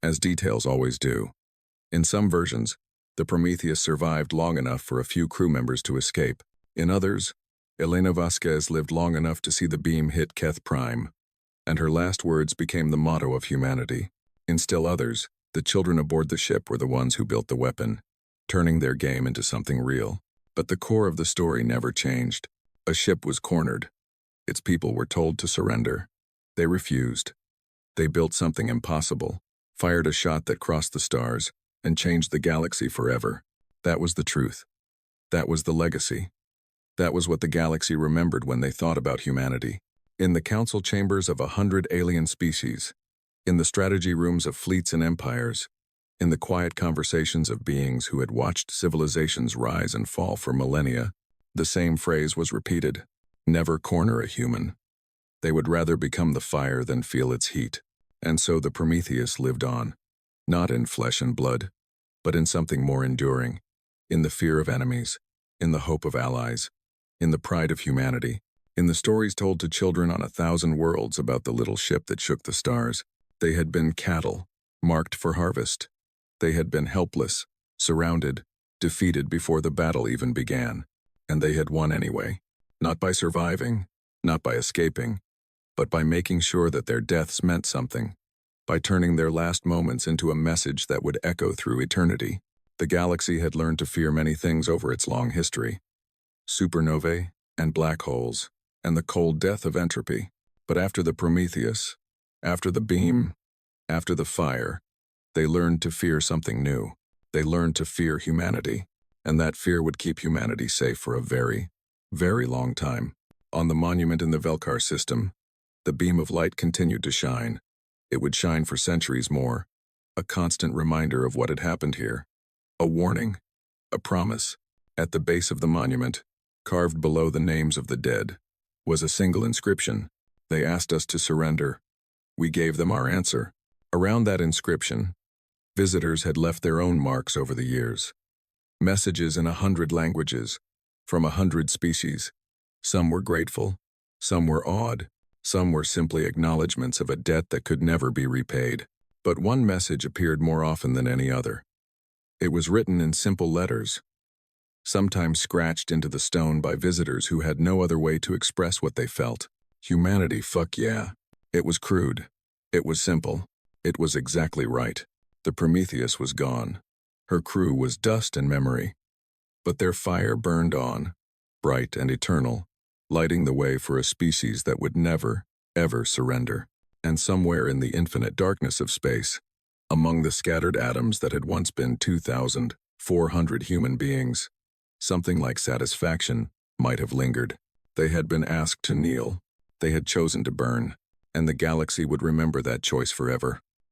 as details always do. In some versions, the Prometheus survived long enough for a few crew members to escape. In others, Elena Vasquez lived long enough to see the beam hit Keth Prime, and her last words became the motto of humanity. In still others, the children aboard the ship were the ones who built the weapon, turning their game into something real. But the core of the story never changed. A ship was cornered. Its people were told to surrender. They refused. They built something impossible, fired a shot that crossed the stars, and changed the galaxy forever. That was the truth. That was the legacy. That was what the galaxy remembered when they thought about humanity. In the council chambers of 100 alien species, in the strategy rooms of fleets and empires, in the quiet conversations of beings who had watched civilizations rise and fall for millennia, the same phrase was repeated: never corner a human. They would rather become the fire than feel its heat. And so the Prometheus lived on, not in flesh and blood, but in something more enduring, in the fear of enemies, in the hope of allies, in the pride of humanity, in the stories told to children on 1,000 worlds about the little ship that shook the stars. They had been cattle, marked for harvest. They had been helpless, surrounded, defeated before the battle even began. And they had won anyway, not by surviving, not by escaping, but by making sure that their deaths meant something, by turning their last moments into a message that would echo through eternity. The galaxy had learned to fear many things over its long history: supernovae and black holes, and the cold death of entropy. But after the Prometheus, after the beam, after the fire, they learned to fear something new. They learned to fear humanity, and that fear would keep humanity safe for a very, very long time. On the monument in the Velkar system, the beam of light continued to shine. It would shine for centuries more, a constant reminder of what had happened here. A warning, a promise. At the base of the monument, carved below the names of the dead, was a single inscription. They asked us to surrender. We gave them our answer. Around that inscription, visitors had left their own marks over the years. Messages in 100 languages, from 100 species. Some were grateful, some were awed, some were simply acknowledgments of a debt that could never be repaid. But one message appeared more often than any other. It was written in simple letters, sometimes scratched into the stone by visitors who had no other way to express what they felt. Humanity, fuck yeah. It was crude. It was simple. It was exactly right. The Prometheus was gone. Her crew was dust and memory. But their fire burned on, bright and eternal, lighting the way for a species that would never, ever surrender. And somewhere in the infinite darkness of space, among the scattered atoms that had once been 2,400 human beings, something like satisfaction might have lingered. They had been asked to kneel. They had chosen to burn, and the galaxy would remember that choice forever.